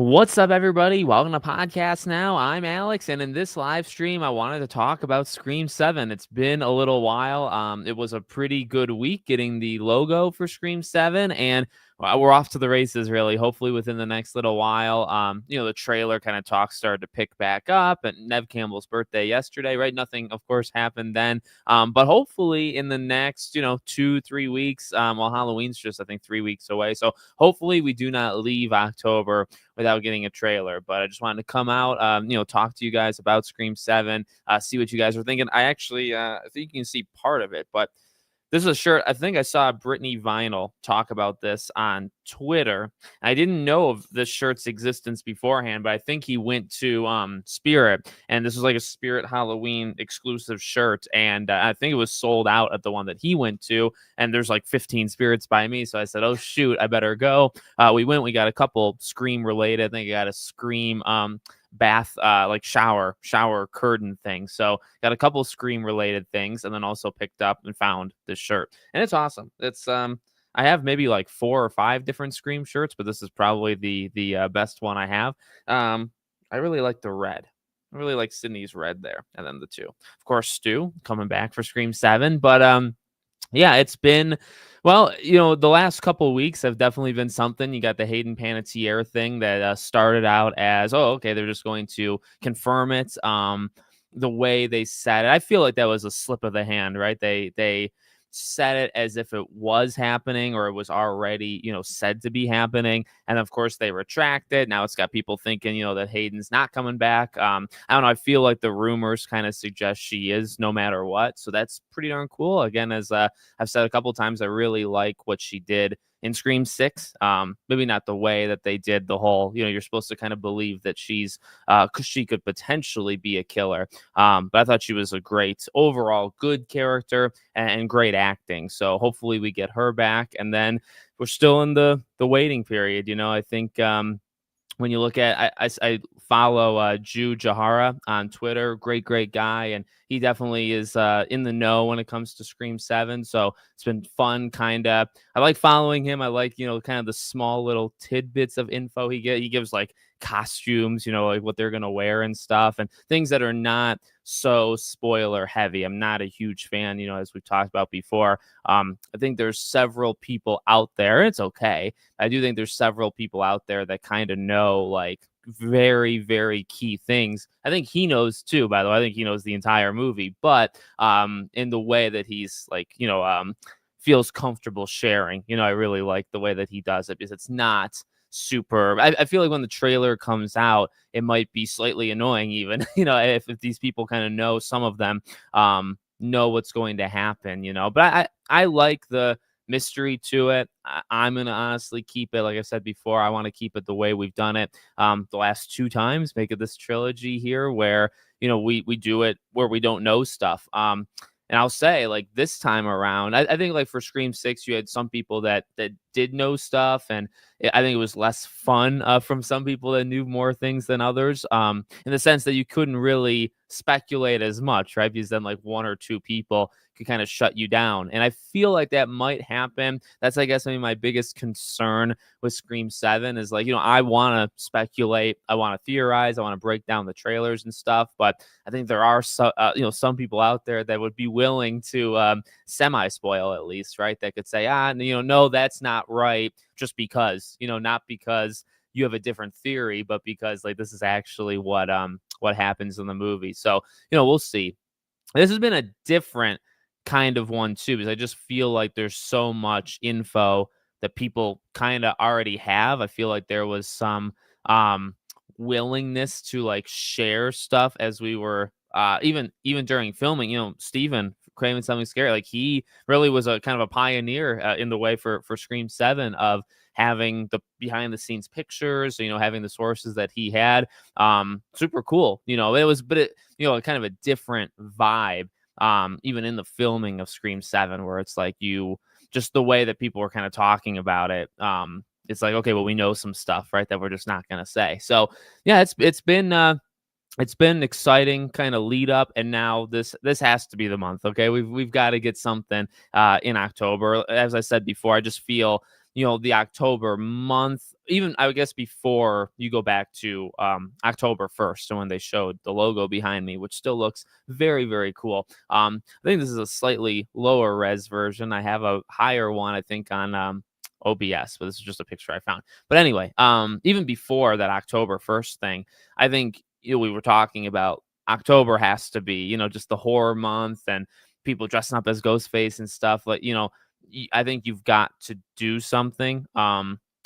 What's up, everybody? Welcome to Podcast Now. I'm Alex, and in this live stream, I wanted to talk about Scream 7. It's been a little while. It was a pretty good week getting the logo for Scream 7, and we're off to the races, really. Hopefully, within the next little while. The trailer kind of talk started to pick back up, and Nev Campbell's birthday yesterday, right? Nothing, of course, happened then. But hopefully, in the next, 2-3 weeks, Halloween's just, I think, 3 weeks away. So hopefully, we do not leave October without getting a trailer. But I just wanted to come out, talk to you guys about Scream 7, see what you guys are thinking. I actually, I think you can see part of it, but this is a shirt. I think I saw Brittany Vinyl talk about this on Twitter. I didn't know of this shirt's existence beforehand, but I think he went to Spirit, and this was like a Spirit Halloween exclusive shirt. And I think it was sold out at the one that he went to. And there's like 15 Spirits by me. So I said, oh, shoot, I better go. We got a couple Scream related. I think I got a Scream bath like shower curtain thing. So got a couple Scream related things, and then also picked up and found this shirt, and it's awesome. It's I have maybe like 4 or 5 different Scream shirts, but this is probably the best one I have. I really like the red. I really like Sydney's red there, and then the two, of course, Stu coming back for Scream 7. But yeah, it's been, well, the last couple of weeks have definitely been something. You got the Hayden Panettiere thing that started out as, oh, okay, they're just going to confirm it. The way they said it, I feel like that was a slip of the hand, right? They said it as if it was happening, or it was already, said to be happening. And of course they retracted. Now it's got people thinking, that Hayden's not coming back. I don't know. I feel like the rumors kind of suggest she is, no matter what. So that's pretty darn cool. Again, as I've said a couple of times, I really like what she did in Scream 6. Maybe not the way that they did the whole, you're supposed to kind of believe that she's, because she could potentially be a killer. But I thought she was a great, overall good character and great acting. So hopefully we get her back. And then we're still in the waiting period. I think when you look at, I follow Ju Jahara on Twitter, great guy, and he definitely is in the know when it comes to Scream 7. So it's been fun. I like following him. I like, kind of the small little tidbits of info he gives, like costumes, like what they're gonna wear and stuff, and things that are not so spoiler heavy. I'm not a huge fan, as we've talked about before. I think there's several people out there, and it's okay. I do think there's several people out there that kind of know, like, very, very key things. I think he knows too, by the way. I think he knows the entire movie, but in the way that he's like, feels comfortable sharing. I really like the way that he does it, because it's not super. I feel like when the trailer comes out, it might be slightly annoying, even, if these people kind of know, some of them know what's going to happen, but I like the mystery to it. I'm gonna honestly keep it, like I said before, I want to keep it the way we've done it the last 2 times, make it this trilogy here where we do it where we don't know stuff. And I'll say, like, this time around, I think, like, for Scream 6, you had some people that did know stuff, and I think it was less fun from some people that knew more things than others, in the sense that you couldn't really speculate as much, right? Because then, like, 1 or 2 people could kind of shut you down. And I feel like that might happen. That's, I guess, maybe my biggest concern with Scream 7 is, like, I want to speculate, I want to theorize, I want to break down the trailers and stuff, but I think there are some people out there that would be willing to semi-spoil, at least, right? That could say, no, that's not right, just because, not because you have a different theory, but because, like, this is actually what happens in the movie. So, we'll see. This has been a different kind of one too, because I just feel like there's so much info that people kind of already have. I feel like there was some willingness to, like, share stuff as we were even during filming. Steven Craving Something Scary, like, he really was a kind of a pioneer in the way for Scream 7 of having the behind the scenes pictures, having the sources that he had. Super cool. It was, but it, kind of a different vibe, even in the filming of Scream 7, where it's like, just the way that people were kind of talking about it. It's like, okay, well, we know some stuff, right, that we're just not going to say. So yeah, it's been exciting kind of lead up, and now this has to be the month. Okay, we've got to get something in October. As I said before, I just feel the October month, even I would guess before you go back to October 1st, so when they showed the logo behind me, which still looks very, very cool. I think this is a slightly lower res version. I have a higher one, I think, on OBS, but this is just a picture I found. But anyway, even before that October 1st thing, I think we were talking about October has to be, just the horror month and people dressing up as Ghostface and stuff. Like, I think you've got to do something.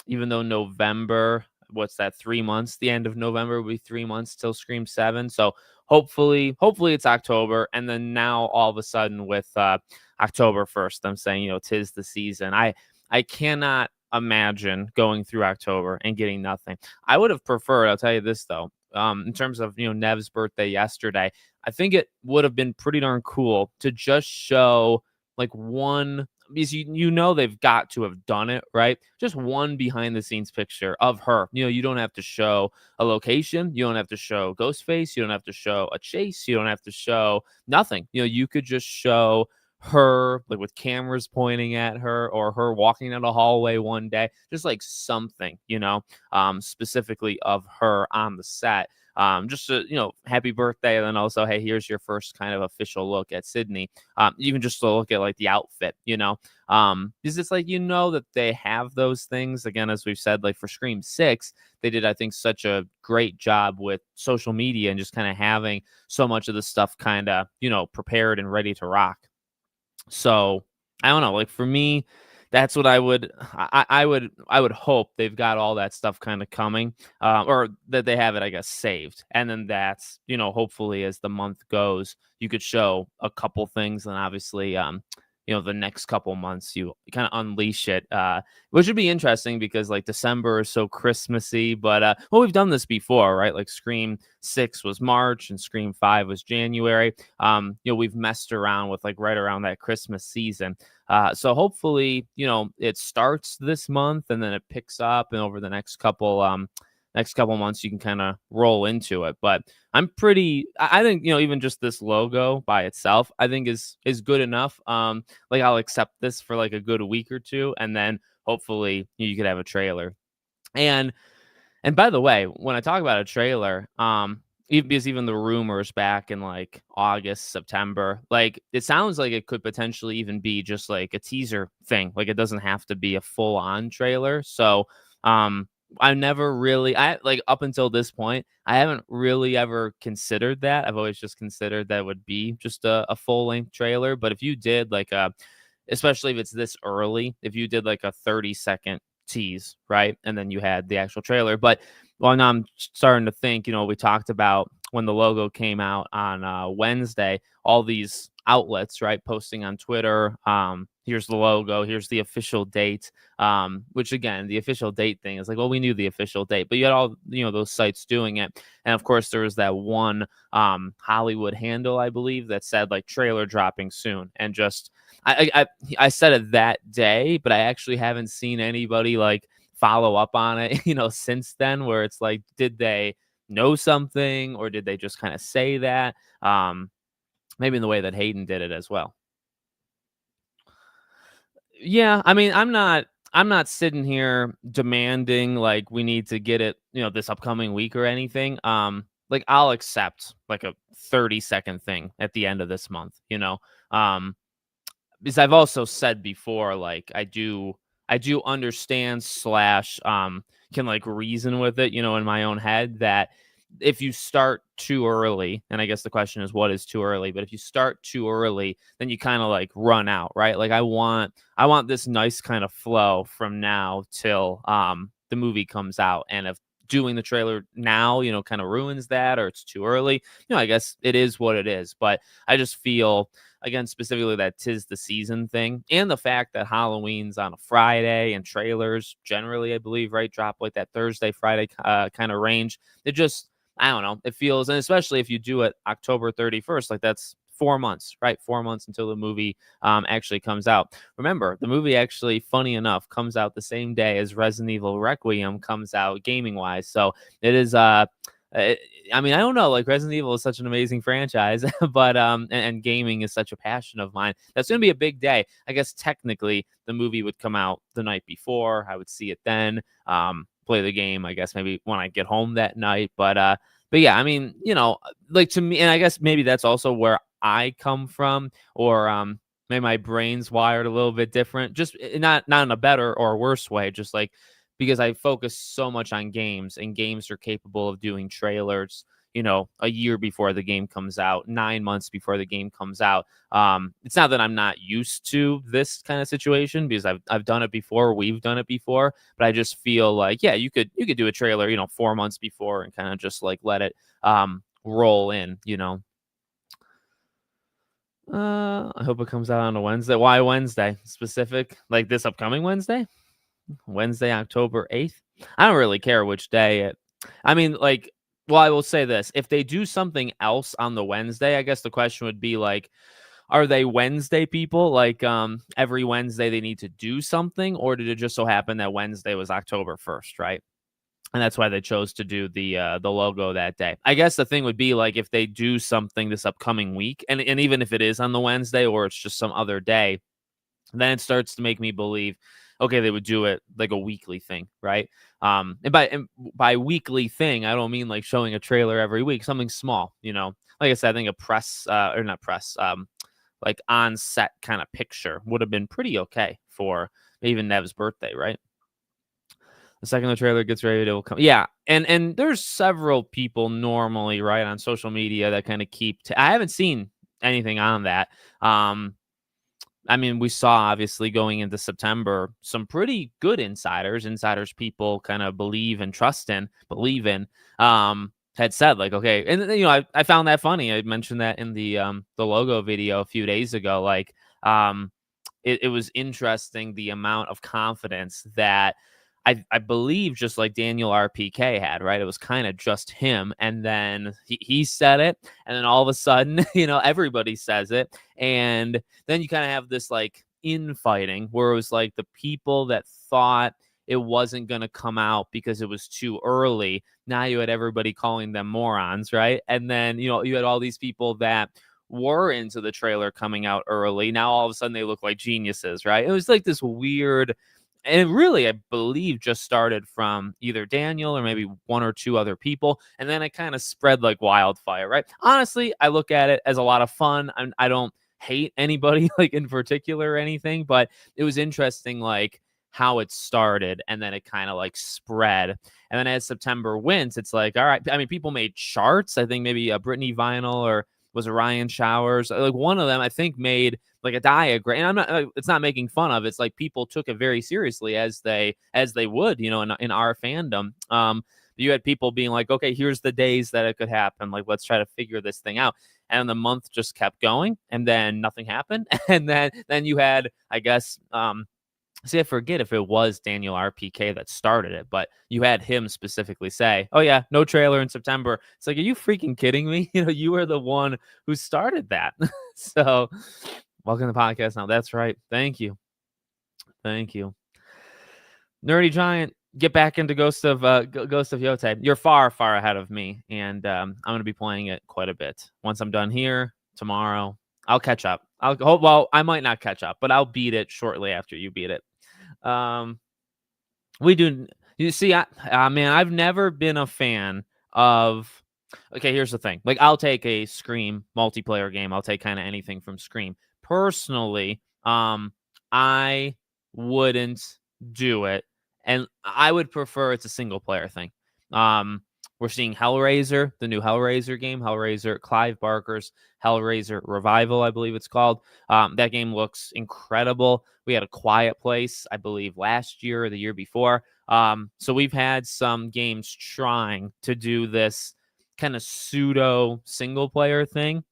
Even though November, what's that, 3 months? The end of November will be 3 months till Scream 7. So hopefully it's October. And then now all of a sudden with October 1st, I'm saying, tis the season. I cannot imagine going through October and getting nothing. I would have preferred, I'll tell you this though, in terms of, Nev's birthday yesterday, I think it would have been pretty darn cool to just show like one, because they've got to have done it, right? Just one behind the scenes picture of her. You don't have to show a location, you don't have to show Ghostface, you don't have to show a chase, you don't have to show nothing. You could just show her like with cameras pointing at her, or her walking down a hallway one day, just like something, specifically of her on the set. Just happy birthday, and then also, hey, here's your first kind of official look at Sydney. Even just to look at like the outfit, because it's like, that they have those things. Again, as we've said, like for Scream 6, they did, I think, such a great job with social media and just kind of having so much of the stuff kind of, prepared and ready to rock. So I don't know, like for me, that's what I would hope they've got all that stuff kind of coming, or that they have it, I guess, saved. And then that's, hopefully as the month goes, you could show a couple things. And obviously, the next couple months you kind of unleash it, which would be interesting because like December is so Christmassy. But we've done this before, right? Like Scream 6 was March and Scream 5 was January. We've messed around with like right around that Christmas season. So hopefully, it starts this month and then it picks up, and over the next couple months you can kind of roll into it. But I think, even just this logo by itself, I think is good enough. Like I'll accept this for like a good week or two, and then hopefully you could have a trailer. And by the way, when I talk about a trailer, because even the rumors back in like August, September, like it sounds like it could potentially even be just like a teaser thing. Like it doesn't have to be a full on trailer. So, I never really, I like up until this point, I haven't really ever considered that. I've always just considered that would be just a full length trailer. But if you did like especially if it's this early, if you did like a 30-second tease, right? And then you had the actual trailer. But now I'm starting to think, we talked about when the logo came out on Wednesday, all these outlets, right, posting on Twitter, here's the logo, here's the official date, which again, the official date thing is like, well, we knew the official date, but you had all, those sites doing it. And of course, there was that one Hollywood handle, I believe, that said like trailer dropping soon. And just, I said it that day, but I actually haven't seen anybody like follow up on it, since then, where it's like, did they know something, or did they just kind of say that? Maybe in the way that Hayden did it as well. Yeah, I mean, I'm not sitting here demanding like we need to get it, this upcoming week or anything. Like I'll accept like a 30-second thing at the end of this month, because I've also said before, like I do understand slash can like reason with it, in my own head, that if you start too early, and I guess the question is what is too early, but if you start too early, then you kind of like run out, right? Like I want this nice kind of flow from now till the movie comes out. And if doing the trailer now, kind of ruins that, or it's too early, I guess it is what it is. But I just feel, again, specifically that tis the season thing, and the fact that Halloween's on a Friday and trailers generally, I believe, right, drop like that Thursday, Friday kind of range. It just, I don't know, it feels, and especially if you do it October 31st, like that's 4 months, right? 4 months until the movie actually comes out. Remember, the movie actually, funny enough, comes out the same day as Resident Evil Requiem comes out gaming wise. So it is Uh, I mean, I don't know. Like Resident Evil is such an amazing franchise, but and gaming is such a passion of mine. That's gonna be a big day. I guess technically the movie would come out the night before. I would see it then. Play the game. I guess maybe when I get home that night. But yeah, I mean, like to me, and I guess maybe that's also where I come from, or maybe my brain's wired a little bit different. Just not in a better or worse way. Just like because I focus so much on games, and games are capable of doing trailers, a year before the game comes out, 9 months before the game comes out. It's not that I'm not used to this kind of situation because I've done it before, we've done it before, but I just feel like, yeah, you could do a trailer, 4 months before and kind of just like let it roll in. I hope it comes out on a Wednesday. Why Wednesday? Specific? Like this upcoming Wednesday? Wednesday, October 8th. I don't really care which day I mean, like, well, I will say this. If they do something else on the Wednesday, I guess the question would be like, are they Wednesday people? Like, every Wednesday they need to do something, or did it just so happen that Wednesday was October 1st, right? And that's why they chose to do the logo that day. I guess the thing would be like if they do something this upcoming week, and even if it is on the Wednesday or it's just some other day, then it starts to make me believe, okay, they would do it like a weekly thing, right? And by weekly thing, I don't mean like showing a trailer every week, something small, Like I said, I think a press or not press, like on set kind of picture would have been pretty okay for even Nev's birthday, right? The second the trailer gets ready, it will come. Yeah, and there's several people normally, right, on social media that kind of keep. I haven't seen anything on that. I mean, we saw obviously going into September some pretty good insiders people kind of believe in, had said like, okay, and I found that funny. I mentioned that in the logo video a few days ago. Like, it was interesting the amount of confidence that I believe just like Daniel RPK had, right? It was kind of just him. And then he said it. And then all of a sudden, everybody says it. And then you kind of have this like infighting where it was like the people that thought it wasn't going to come out because it was too early. Now you had everybody calling them morons, right? And then, you had all these people that were into the trailer coming out early. Now all of a sudden they look like geniuses, right? It was like this weird, and it really, I believe, just started from either Daniel or maybe one or two other people. And then it kind of spread like wildfire, right? Honestly, I look at it as a lot of fun. I don't hate anybody like in particular or anything, but it was interesting, like how it started and then it kind of like spread. And then as September went, it's like, all right. I mean, people made charts. I think maybe a Brittany Vinyl or was it Ryan Showers? Like one of them, I think, made like a diagram. And I'm not. It's not making fun of. It's like people took it very seriously as they would, in our fandom. You had people being like, okay, here's the days that it could happen. Like, let's try to figure this thing out. And the month just kept going, and then nothing happened. And then you had, I guess, see, I forget if it was Daniel RPK that started it, but you had him specifically say, "Oh yeah, no trailer in September." It's like, are you freaking kidding me? You were the one who started that. So, welcome to the podcast now. That's right. Thank you. Thank you. Nerdy Giant, get back into Ghost of Yotei. You're far, far ahead of me, and I'm going to be playing it quite a bit. Once I'm done here tomorrow, I'll catch up. Well, I might not catch up, but I'll beat it shortly after you beat it. We do. You see, man, I've never been a fan of. Okay, here's the thing. Like, I'll take a Scream multiplayer game. I'll take kind of anything from Scream. Personally, I wouldn't do it, and I would prefer it's a single player thing. We're seeing Hellraiser, the new Hellraiser game, Clive Barker's Hellraiser Revival, I believe it's called. That game looks incredible. We had A Quiet Place, I believe, last year or the year before. So we've had some games trying to do this kind of pseudo single player thing.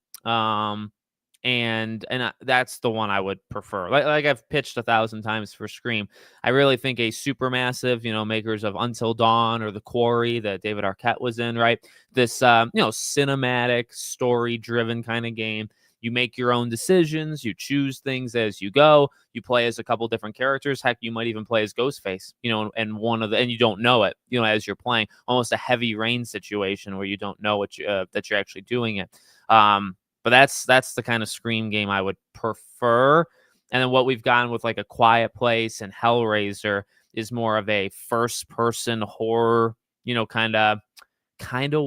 And that's the one I would prefer. Like I've pitched 1,000 times for Scream. I really think a Supermassive, makers of Until Dawn or The Quarry that David Arquette was in, right? This, cinematic, story-driven kind of game. You make your own decisions, you choose things as you go, you play as a couple different characters. Heck, you might even play as Ghostface, and and you don't know it, as you're playing, almost a Heavy Rain situation where you don't know that you're actually doing it. But that's the kind of Scream game I would prefer. And then what we've gotten with like A Quiet Place and Hellraiser is more of a first person horror, kind of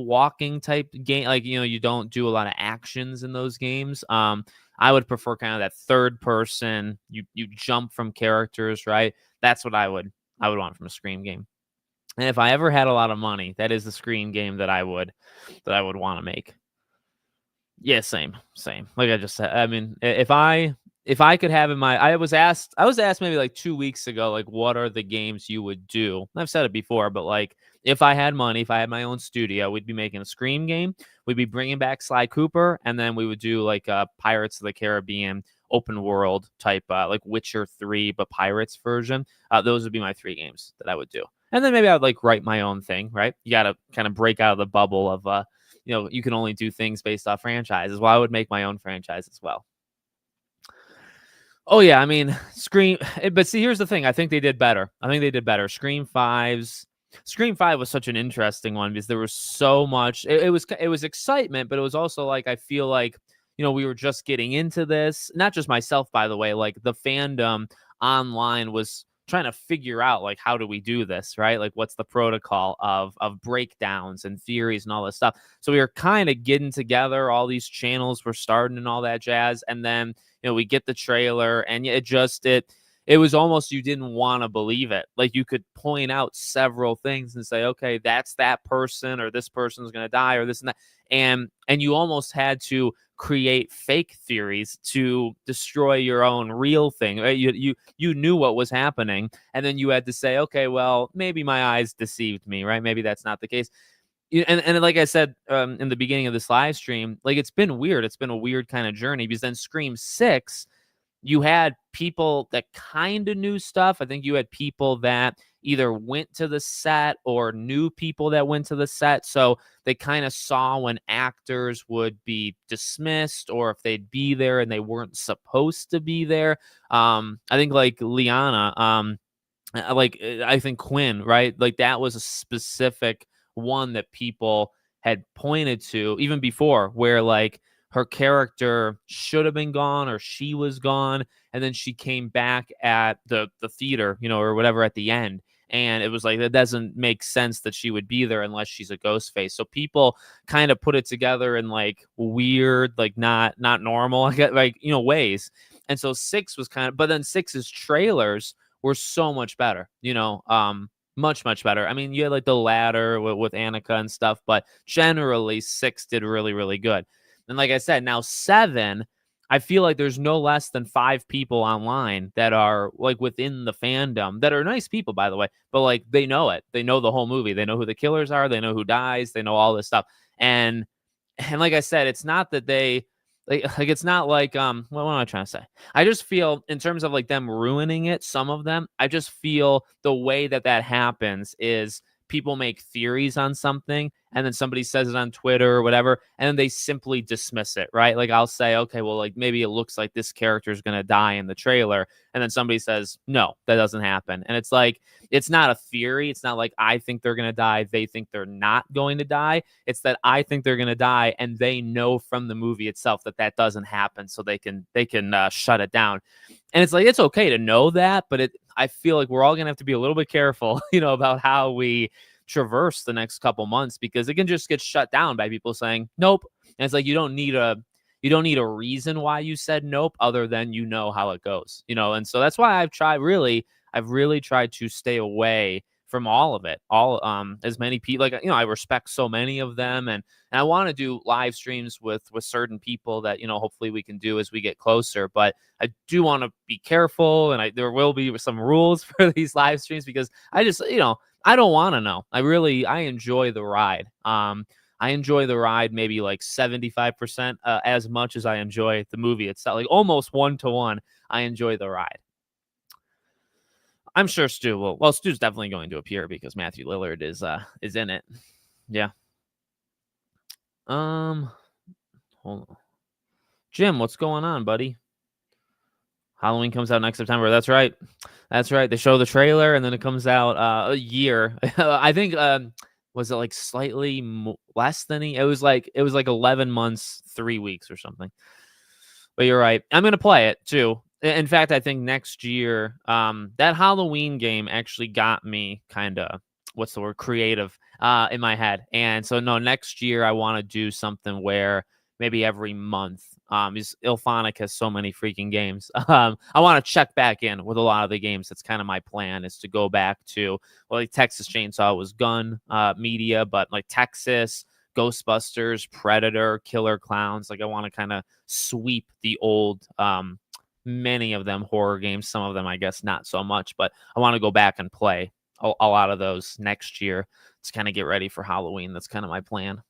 walking type game. Like, you don't do a lot of actions in those games. I would prefer kind of that third person. You jump from characters, right? That's what I would want from a Scream game. And if I ever had a lot of money, that is the Scream game that I would want to make. Yeah, same. Like I just said, I mean, if I could have I was asked maybe like 2 weeks ago, like, what are the games you would do? I've said it before, but like, if I had money, if I had my own studio, we'd be making a Scream game. We'd be bringing back Sly Cooper, and then we would do like a Pirates of the Caribbean open world type, like Witcher 3, but Pirates version. Those would be my 3 games that I would do. And then maybe I would like write my own thing, right? You got to kind of break out of the bubble of, you can only do things based off franchises. Well, I would make my own franchise as well. Oh yeah, I mean, but see, here's the thing. I think they did better. Scream 5 was such an interesting one because there was so much. It was excitement, but it was also like, I feel like, we were just getting into this. Not just myself, by the way. Like, the fandom online was trying to figure out, like, how do we do this, right? Like, what's the protocol of breakdowns and theories and all this stuff. So we were kind of getting together. All these channels were starting and all that jazz, and then we get the trailer, and it was almost, you didn't want to believe it. Like, you could point out several things and say, okay, that's that person, or this person's going to die, or this and that. And you almost had to create fake theories to destroy your own real thing, right? You knew what was happening, and then you had to say, okay, well, maybe my eyes deceived me, right? Maybe that's not the case. And like I said, in the beginning of this live stream, like, it's been weird. It's been a weird kind of journey, because then Scream 6, you had people that kind of knew stuff. I think you had people that either went to the set or knew people that went to the set. So they kind of saw when actors would be dismissed, or if they'd be there and they weren't supposed to be there. I think like Liana, I think Quinn, right? Like, that was a specific one that people had pointed to even before, where like her character should have been gone, or she was gone, and then she came back at the theater, or whatever, at the end. And it was like, that doesn't make sense that she would be there unless she's a ghost face. So people kind of put it together in like weird, like not normal, like ways. And so 6 was but then 6's trailers were so much better, much better. I mean, you had like The Ladder with Annika and stuff, but generally 6 did really, really good. And like I said, now 7, I feel like there's no less than 5 people online that are like within the fandom, that are nice people, by the way, but like, they know it. They know the whole movie. They know who the killers are. They know who dies. They know all this stuff. And like I said, it's not that they like it's not like, what am I trying to say? I just feel, in terms of like them ruining it, some of them, I just feel the way that happens is people make theories on something, and then somebody says it on Twitter or whatever, and then they simply dismiss it, right? Like, I'll say, okay, well, like, maybe it looks like this character is going to die in the trailer, and then somebody says, no, that doesn't happen. And it's like, it's not a theory. It's not like I think they're going to die, they think they're not going to die. It's that I think they're going to die, and they know from the movie itself that doesn't happen, so they can shut it down. And it's like, it's okay to know that, but I feel like we're all going to have to be a little bit careful, about how we traverse the next couple months, because it can just get shut down by people saying nope. And it's like, you don't need a reason why you said nope, other than how it goes. And so that's why I've really tried to stay away from all of it. As many people, like, I respect so many of them, and I want to do live streams with certain people that hopefully we can do as we get closer. But I do want to be careful, and there will be some rules for these live streams, because I just I don't want to know. I enjoy the ride. I enjoy the ride maybe like 75% as much as I enjoy the movie itself. Like, almost 1-to-1, I enjoy the ride. I'm sure Stu will. Well, Stu's definitely going to appear because Matthew Lillard is in it. Yeah. Hold on. Jim, what's going on, buddy? Halloween comes out next September. That's right. That's right. They show the trailer and then it comes out a year. I think was it like slightly less than it was like 11 months, 3 weeks or something. But you're right. I'm going to play it too. In fact, I think next year that Halloween game actually got me kind of what's the word creative in my head. And so no, next year I want to do something where maybe every month is Ilphonic has so many freaking games. I want to check back in with a lot of the games. That's kind of my plan is to go back to well, like Texas Chainsaw was Gun Media, but like Texas, Ghostbusters, Predator, Killer Clowns. Like I want to kind of sweep the old many of them horror games, some of them I guess not so much, but I want to go back and play a lot of those next year to kind of get ready for Halloween. That's kind of my plan.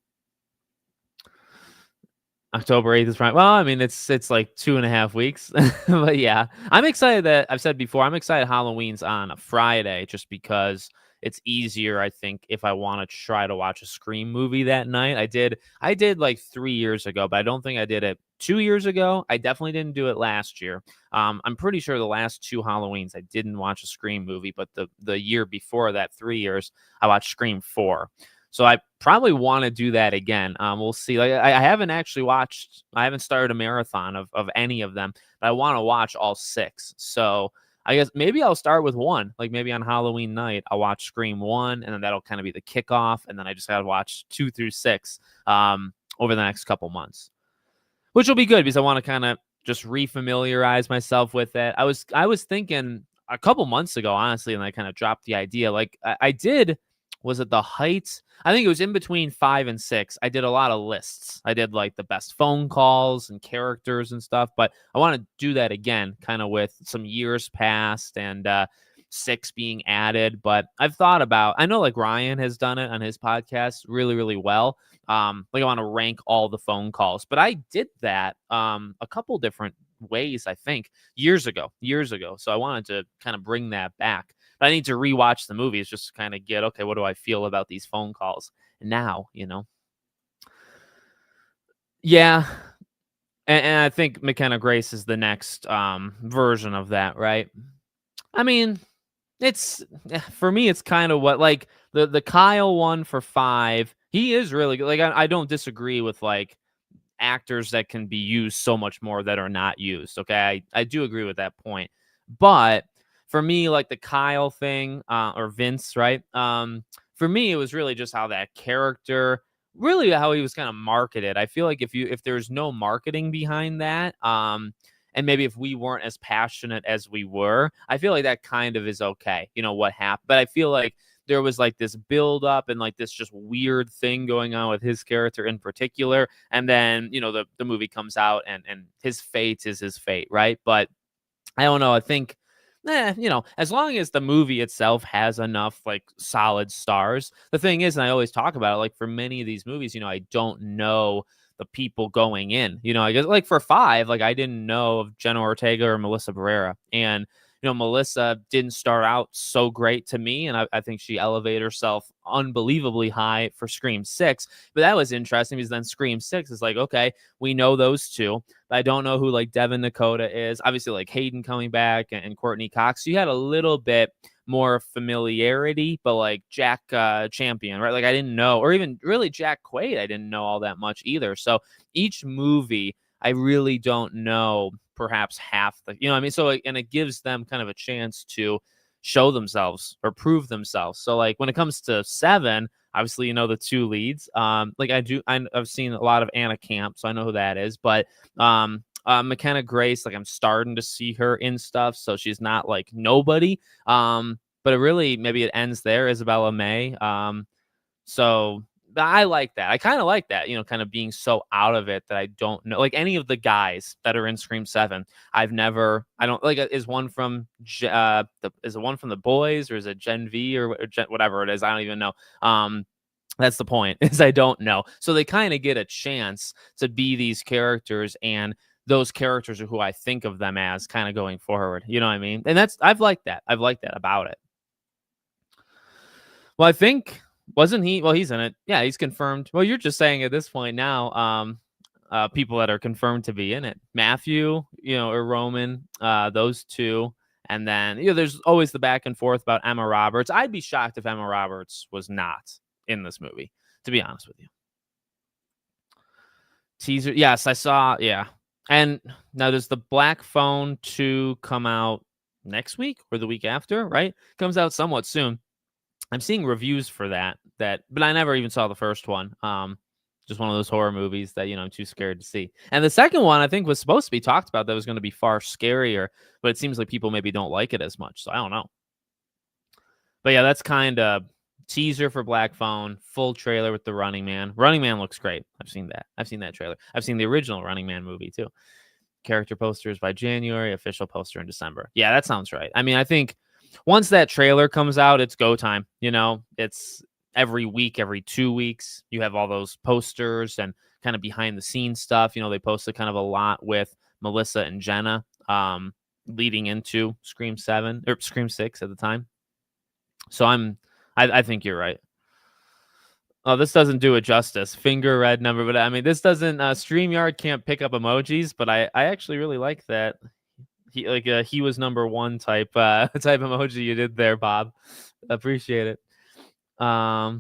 October 8th is right. Well, I mean, it's like 2.5 weeks. But yeah, I'm excited that I've said before, I'm excited Halloween's on a Friday just because it's easier, I think, if I want to try to watch a Scream movie that night. I did like 3 years ago, but I don't think I did it 2 years ago. I definitely didn't do it last year. I'm pretty sure the last two Halloweens I didn't watch a Scream movie, but the year before that, 3 years, I watched Scream 4. So I probably want to do that again. We'll see. Like I haven't actually watched. I haven't started a marathon of any of them, but I want to watch all 6. So I guess maybe I'll start with one. Like maybe on Halloween night, I'll watch Scream 1, and then that'll kind of be the kickoff, and then I just got to watch 2 through 6 over the next couple months, which will be good because I want to kind of just refamiliarize myself with it. I was thinking a couple months ago, honestly, and I kind of dropped the idea. Like I did. Was it the Heights? I think it was in between 5 and 6. I did a lot of lists. I did like the best phone calls and characters and stuff, but I want to do that again, kind of with some years past and 6 being added. But I've thought about, I know like Ryan has done it on his podcast really, really well. Like I want to rank all the phone calls, but I did that a couple different ways, I think, years ago. So I wanted to kind of bring that back. But I need to rewatch the movies just to kind of get, okay, what do I feel about these phone calls now, Yeah. And I think McKenna Grace is the next version of that, right? I mean, it's for me, it's kind of what like the Kyle one for 5. He is really good. Like I don't disagree with like actors that can be used so much more that are not used. Okay. I do agree with that point. But for me, like the Kyle thing, or Vince, right? For me, it was really just how that character, really how he was kind of marketed. I feel like if there's no marketing behind that, and maybe if we weren't as passionate as we were, I feel like that kind of is okay. You know what happened, but I feel like there was like this build up and like this just weird thing going on with his character in particular. And then, the movie comes out and his fate is his fate. Right. But I don't know. I think, as long as the movie itself has enough like solid stars, the thing is, and I always talk about it, like for many of these movies, I don't know the people going in, I guess like for 5, like I didn't know of Jenna Ortega or Melissa Barrera. And Melissa didn't start out so great to me, and I think she elevated herself unbelievably high for Scream 6. But that was interesting because then Scream 6 is like, okay, we know those two, but I don't know who like Devin Nakota is. Obviously, like Hayden coming back and Courtney Cox. So you had a little bit more familiarity, but like Jack Champion, right? Like I didn't know, or even really Jack Quaid, I didn't know all that much either. So each movie, I really don't know perhaps half the, what I mean? So, and it gives them kind of a chance to show themselves or prove themselves. So like when it comes to 7, obviously, the 2 leads, like I've seen a lot of Anna Camp, so I know who that is, but, McKenna Grace, like I'm starting to see her in stuff. So she's not like nobody. But it really, maybe it ends there. Isabella May. So I like that. I kind of like that, kind of being so out of it that I don't know, like any of the guys that are in Scream 7. I don't like, is one from, is it one from the boys or is it Gen V or whatever it is? I don't even know. That's the point is I don't know. So they kind of get a chance to be these characters, and those characters are who I think of them as kind of going forward. You know what I mean? And I've liked that. I've liked that about it. Well, I think, wasn't he? Well, he's in it. Yeah, he's confirmed. Well, you're just saying at this point now. people that are confirmed to be in it. Matthew, or Roman, those two. And then, there's always the back and forth about Emma Roberts. I'd be shocked if Emma Roberts was not in this movie, to be honest with you. Teaser. Yes, I saw. Yeah. And now does the Black Phone 2 come out next week or the week after, right? Comes out somewhat soon. I'm seeing reviews for that, but I never even saw the first one. Just one of those horror movies that, I'm too scared to see. And the second one, I think, was supposed to be talked about that was going to be far scarier, but it seems like people maybe don't like it as much. So I don't know. But yeah, that's kind of teaser for Black Phone, full trailer with the Running Man. Running Man looks great. I've seen that. I've seen that trailer. I've seen the original Running Man movie too. Character posters by January, official poster in December. Yeah, that sounds right. I mean, I think once that trailer comes out, it's go time. It's every week, every 2 weeks, you have all those posters and kind of behind the scenes stuff. They posted kind of a lot with Melissa and Jenna leading into Scream 7 or Scream 6 at the time. So I think you're right. Oh, this doesn't do it justice. Finger red number, but I mean, this doesn't. StreamYard can't pick up emojis, but I actually really like that. He was number one type emoji you did there, Bob. Appreciate it. Yeah,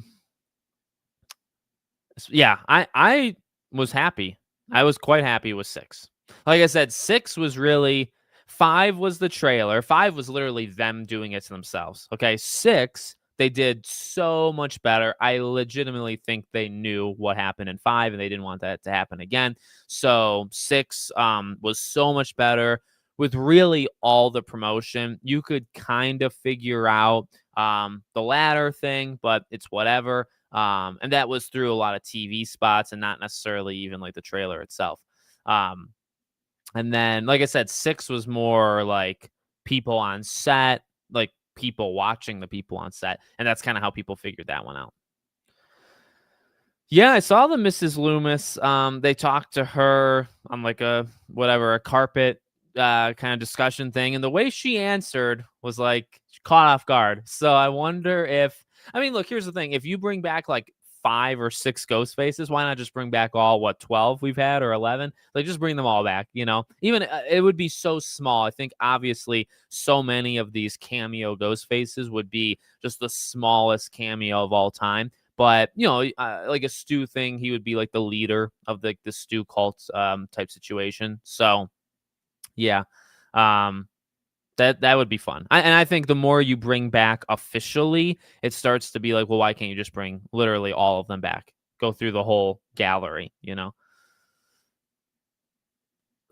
I was happy. I was quite happy with 6. Like I said, 6 was really 5 was the trailer. 5 was literally them doing it to themselves. Okay, 6. They did so much better. I legitimately think they knew what happened in 5, and they didn't want that to happen again. So 6 was so much better with really all the promotion. You could kind of figure out the ladder thing, but it's whatever. And that was through a lot of TV spots and not necessarily even like the trailer itself. And then, like I said, 6 was more like people on set, like people watching the people on set, and that's kind of how people figured that one out. Yeah, I saw the Mrs. Loomis. They talked to her on like a carpet kind of discussion thing, and the way she answered was like caught off guard. So I wonder if, I mean, look, here's the thing: if you bring back like 5 or 6 ghost faces, why not just bring back all 12 we've had, or 11? Like, just bring them all back. Even it would be so small. I think obviously so many of these cameo ghost faces would be just the smallest cameo of all time. But like a Stu thing, he would be like the leader of the Stu cult type situation. So yeah, that would be fun. And I think the more you bring back officially, it starts to be like, well, why can't you just bring literally all of them back? Go through the whole gallery,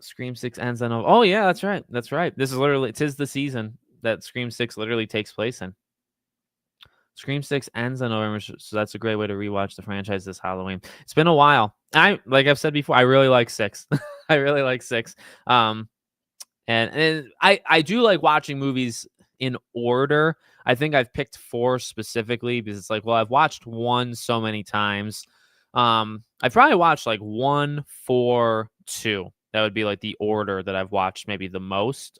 Scream 6 ends on. Oh yeah, that's right. That's right. This is literally, 'tis the season that Scream 6 literally takes place in. Scream 6 ends on November, so that's a great way to rewatch the franchise this Halloween. It's been a while. Like I've said before, I really like 6. I really like 6. And I do like watching movies in order. I think I've picked 4 specifically because it's like, well, I've watched 1 so many times. I probably watched like 1, 4, 2. That would be like the order that I've watched maybe the most.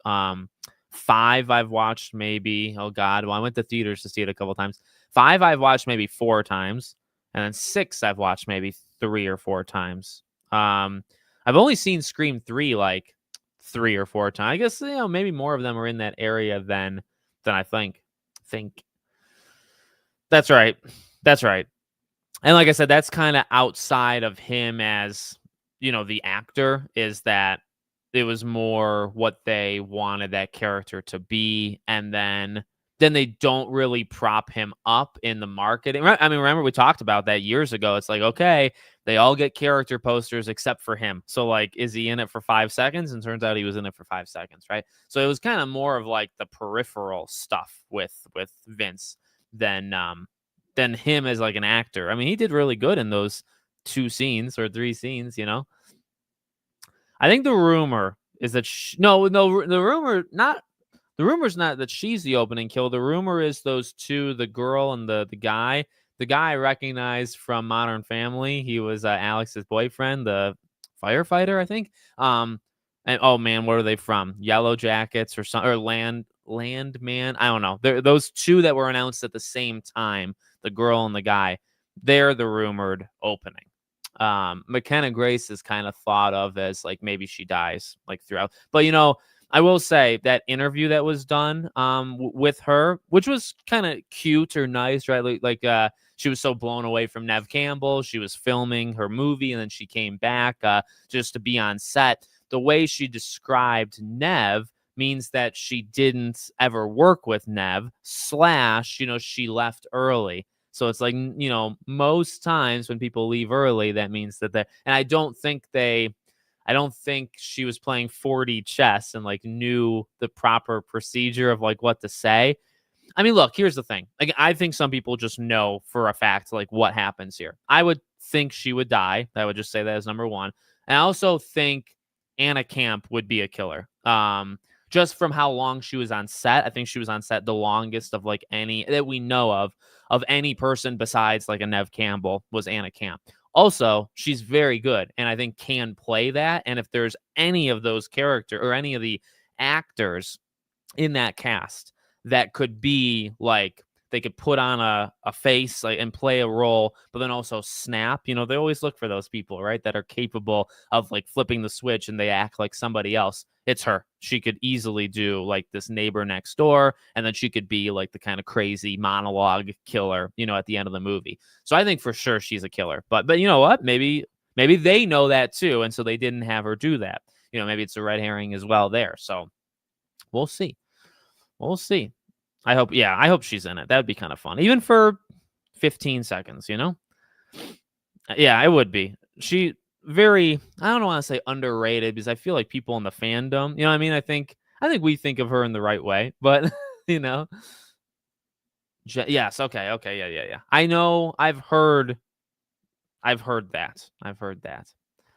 5 I've watched maybe, oh God, well, I went to theaters to see it a couple times. 5 I've watched maybe 4 times, and then 6 I've watched maybe 3 or 4 times. I've only seen Scream 3 like 3 or 4 times. I guess maybe more of them are in that area than I think. That's right. That's right. And like I said, that's kind of outside of him as the actor, is that it was more what they wanted that character to be, and then they don't really prop him up in the marketing. I mean, remember we talked about that years ago. It's like, okay, they all get character posters except for him. So like, is he in it for 5 seconds? And turns out he was in it for 5 seconds, right? So it was kind of more of like the peripheral stuff with Vince than him as like an actor. I mean, he did really good in those 2 scenes or 3 scenes, I think the rumor is that the rumor's not that she's the opening kill. The rumor is those 2, the girl and the guy. The guy I recognized from Modern Family. He was Alex's boyfriend, the firefighter, I think. And oh man, where are they from? Yellow Jackets or Landman? I don't know. Those 2 that were announced at the same time, the girl and the guy. They're the rumored opening. McKenna Grace is kind of thought of as like maybe she dies like throughout. But I will say that interview that was done with her, which was kind of cute or nice, right? Like she was so blown away from Nev Campbell. She was filming her movie and then she came back just to be on set. The way she described Nev means that she didn't ever work with Nev, slash, she left early. So it's like, most times when people leave early, that means that and I don't think she was playing 4D chess and like knew the proper procedure of like what to say. I mean, look, here's the thing. Like, I think some people just know for a fact like what happens here. I would think she would die. I would just say that as number one. And I also think Anna Camp would be a killer. Just from how long she was on set. I think she was on set the longest of like any that we know of any person besides like a Nev Campbell was Anna Camp. Also, she's very good and I think can play that. And if there's any of those characters or any of the actors in that cast that could be like they could put on a face like and play a role, but then also snap. They always look for those people, right? That are capable of like flipping the switch and they act like somebody else. It's her. She could easily do like this neighbor next door, and then she could be like the kind of crazy monologue killer, at the end of the movie. So I think for sure she's a killer. But you know what? Maybe they know that too, and so they didn't have her do that. Maybe it's a red herring as well there. So we'll see. We'll see. I hope she's in it. That would be kind of fun. Even for 15 seconds, Yeah, it would be. She I don't want to say underrated because I feel like people in the fandom, what I mean? I think we think of her in the right way, but yes, okay. Yeah. I know I've heard that.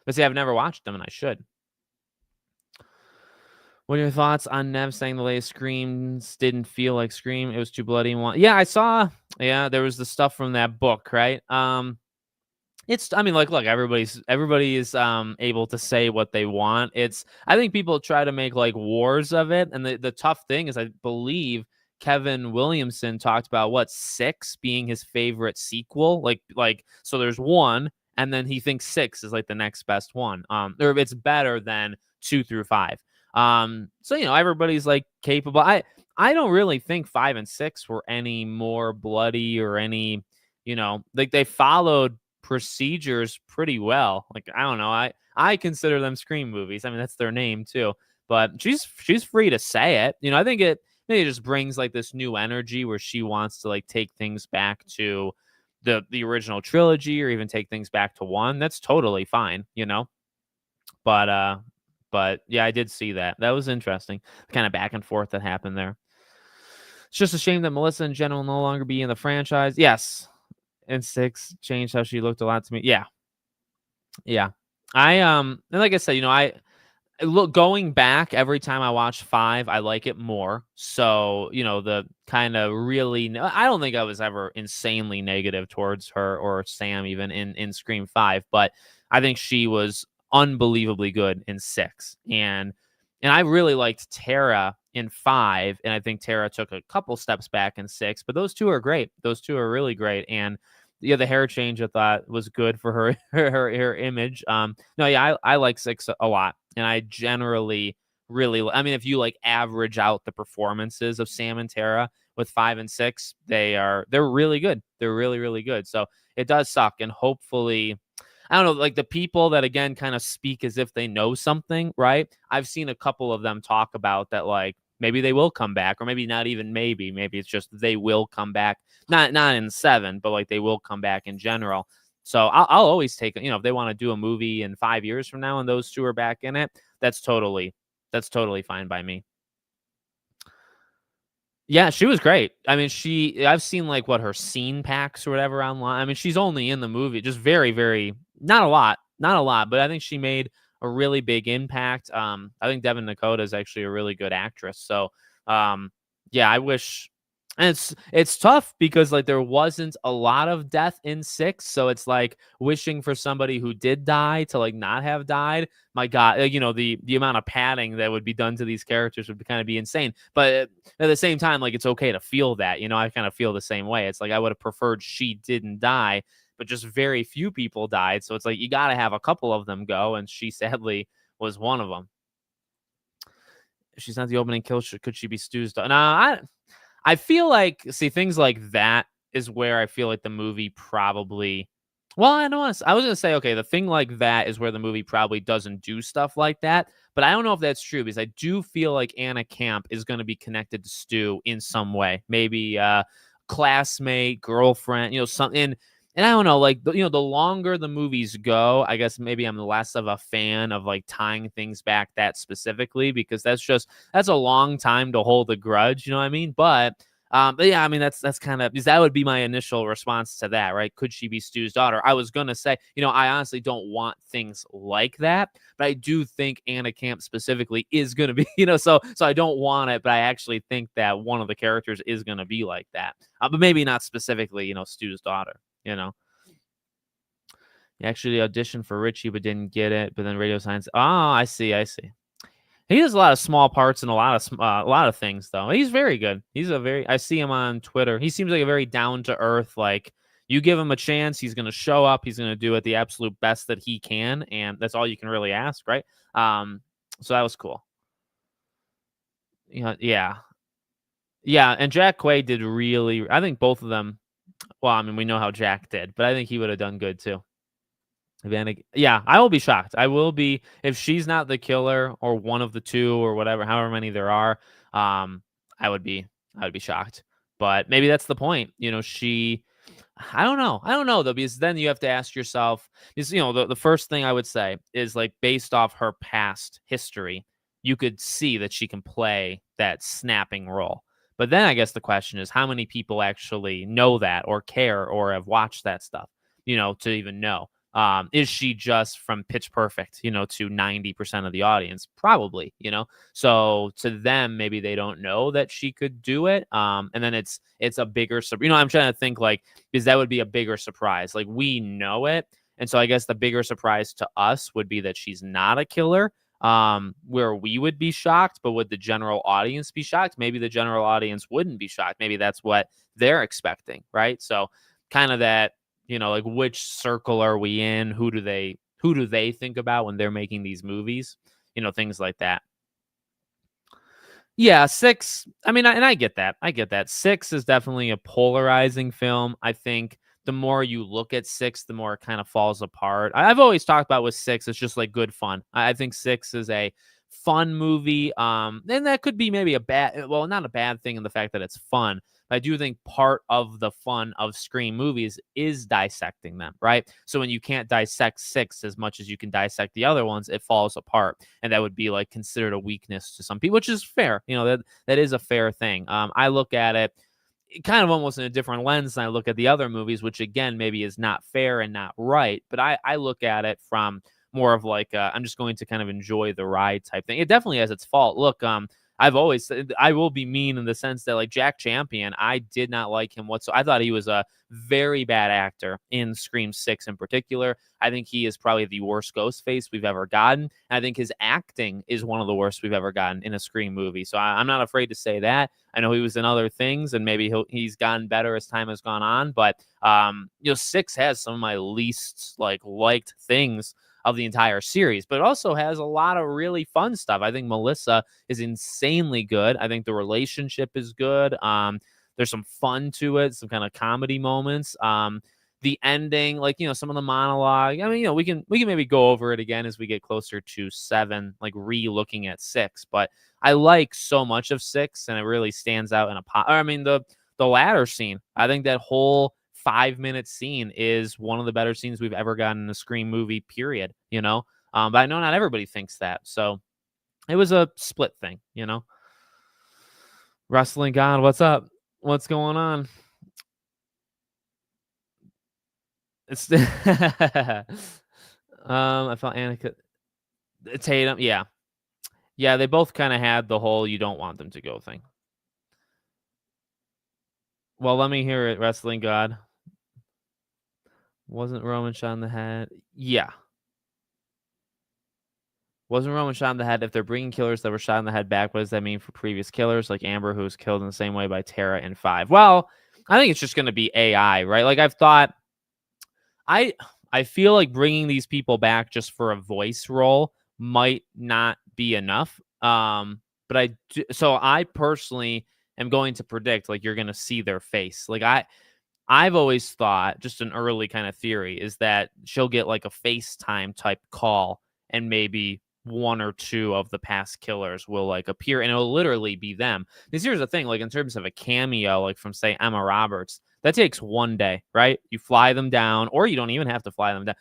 But see, I've never watched them and I should. What are your thoughts on Nev saying the latest Screams didn't feel like Scream? It was too bloody and yeah, I saw. Yeah, there was the stuff from that book, right? I mean, like, look, everybody is able to say what they want. I think people try to make like wars of it, and the tough thing is, I believe Kevin Williamson talked about 6 being his favorite sequel. Like so, there's 1, and then he thinks 6 is like the next best one. Or it's better than 2 through 5. So everybody's like capable. I don't really think 5 and 6 were any more bloody or any, like they followed procedures pretty well. Like, I don't know. I consider them Scream movies. I mean, that's their name too. But she's free to say it. I think it just brings like this new energy where she wants to like take things back to the original trilogy or even take things back to 1. That's totally fine, But yeah, I did see that. That was interesting. Kind of back and forth that happened there. It's just a shame that Melissa and Jen will no longer be in the franchise. Yes. And 6 changed how she looked a lot to me. Yeah. And like I said, I look, going back every time I watch 5, I like it more. So, the kind of really, I don't think I was ever insanely negative towards her or Sam even in Scream 5, but I think she was unbelievably good in 6. And I really liked Tara in 5, and I think Tara took a couple steps back in 6, but those two are great. Those two are really great. And yeah, the hair change I thought was good for her her image. No, yeah, I like 6 a lot, and I generally really, I mean, if you like average out the performances of Sam and Tara with 5 and 6, they're really good. They're really, really good. So it does suck, and hopefully, I don't know, like the people that again kind of speak as if they know something, right? I've seen a couple of them talk about that, like maybe they will come back, or maybe not even maybe it's just they will come back, not in 7, but like they will come back in general. So I'll always take, if they want to do a movie in 5 years from now and those two are back in it, that's totally fine by me. Yeah, she was great. I mean, I've seen like what her scene packs or whatever online. I mean, she's only in the movie just very, very, not a lot, but I think she made a really big impact. I think Devin Nakota is actually a really good actress. So, yeah, I wish. And it's tough because like there wasn't a lot of death in 6, so it's like wishing for somebody who did die to like not have died. My God, the amount of padding that would be done to these characters would kind of be insane. But at the same time, like it's okay to feel that. I kind of feel the same way. It's like I would have preferred she didn't die but just very few people died. So it's like you got to have a couple of them go, and she sadly was one of them. If she's not the opening kill, could she be Stu's daughter? Nah, I feel like, see, things like that is where I feel like the movie probably. Well, I know I was gonna say, okay, the thing like that is where the movie probably doesn't do stuff like that, but I don't know if that's true because I do feel like Anna Camp is going to be connected to Stu in some way, maybe classmate, girlfriend, something. And I don't know, like the longer the movies go, I guess maybe I'm less of a fan of like tying things back that specifically because that's a long time to hold a grudge, you know what I mean? But yeah, I mean that's kind of because that would be my initial response to that, right? Could she be Stu's daughter? I was gonna say, I honestly don't want things like that, but I do think Anna Camp specifically is gonna be, so I don't want it, but I actually think that one of the characters is gonna be like that, but maybe not specifically, Stu's daughter. He actually auditioned for Richie but didn't get it. But then Radio Science. Oh, I see. He has a lot of small parts and a lot of things though. He's very good. I see him on Twitter. He seems like a very down to earth. Like you give him a chance, he's going to show up. He's going to do it the absolute best that he can, and that's all you can really ask, right? So that was cool. Yeah. And Jack Quaid did really. I think both of them. Well, I mean, we know how Jack did, but I think he would have done good too. Yeah, I will be shocked. I will be if she's not the killer or one of the two or whatever, however many there are. I would be shocked. But maybe that's the point. I don't know. I don't know though, because then you have to ask yourself, is the first thing I would say is like based off her past history, you could see that she can play that snapping role. But then I guess the question is how many people actually know that or care or have watched that stuff, to even know. Is she just from Pitch Perfect, to 90% of the audience? Probably, So to them, maybe they don't know that she could do it. And then it's a bigger, I'm trying to think like, because that would be a bigger surprise. Like we know it. And so I guess the bigger surprise to us would be that she's not a killer. Where we would be shocked, but would the general audience be shocked? Maybe the general audience wouldn't be shocked. Maybe that's what they're expecting, right? So kind of that, like which circle are we in? Who do they think about when they're making these movies? Things like that. Yeah, Six. I mean, and I get that. Six is definitely a polarizing film. I think the more you look at Six, the more it kind of falls apart. I've always talked about with Six, it's just like good fun. I think Six is a fun movie. And that could be maybe not a bad thing in the fact that it's fun. But I do think part of the fun of Scream movies is dissecting them, right? So when you can't dissect Six as much as you can dissect the other ones, it falls apart. And that would be like considered a weakness to some people, which is fair. That is a fair thing. I look at it kind of almost in a different lens than I look at the other movies, which again, maybe is not fair and not right. But I look at it from more of like, I'm just going to kind of enjoy the ride type thing. It definitely has its fault. Look, I've always said I will be mean in the sense that like Jack Champion, I did not like him whatsoever. I thought he was a very bad actor in Scream 6 in particular. I think he is probably the worst Ghostface we've ever gotten. And I think his acting is one of the worst we've ever gotten in a Scream movie. So I'm not afraid to say that. I know he was in other things and maybe he's gotten better as time has gone on. But, 6 has some of my least liked things of the entire series, but it also has a lot of really fun stuff. I think Melissa is insanely good. I think the relationship is good. There's some fun to it, some kind of comedy moments. The ending, some of the monologue. I mean, we can maybe go over it again as we get closer to 7, like re-looking at 6. But I like so much of 6, and it really stands out in the ladder scene. I think that whole 5-minute scene is one of the better scenes we've ever gotten in a Scream movie, period. But I know not everybody thinks that. So it was a split thing, Wrestling God, what's up? What's going on? It's I felt Annika Tatum, yeah. Yeah, they both kind of had the whole you don't want them to go thing. Well, let me hear it, Wrestling God. Wasn't Roman shot in the head? Yeah. Wasn't Roman shot in the head? If they're bringing killers that were shot in the head back, what does that mean for previous killers like Amber, who was killed in the same way by Tara in 5? Well, I think it's just going to be AI, right? Like I've thought I I feel like bringing these people back just for a voice role might not be enough. But so I personally am going to predict like you're going to see their face. Like I've always thought, just an early kind of theory, is that she'll get like a FaceTime type call and maybe one or two of the past killers will like appear and it'll literally be them. Because here's the thing, like in terms of a cameo, like from say Emma Roberts, that takes one day, right? You fly them down, or you don't even have to fly them down.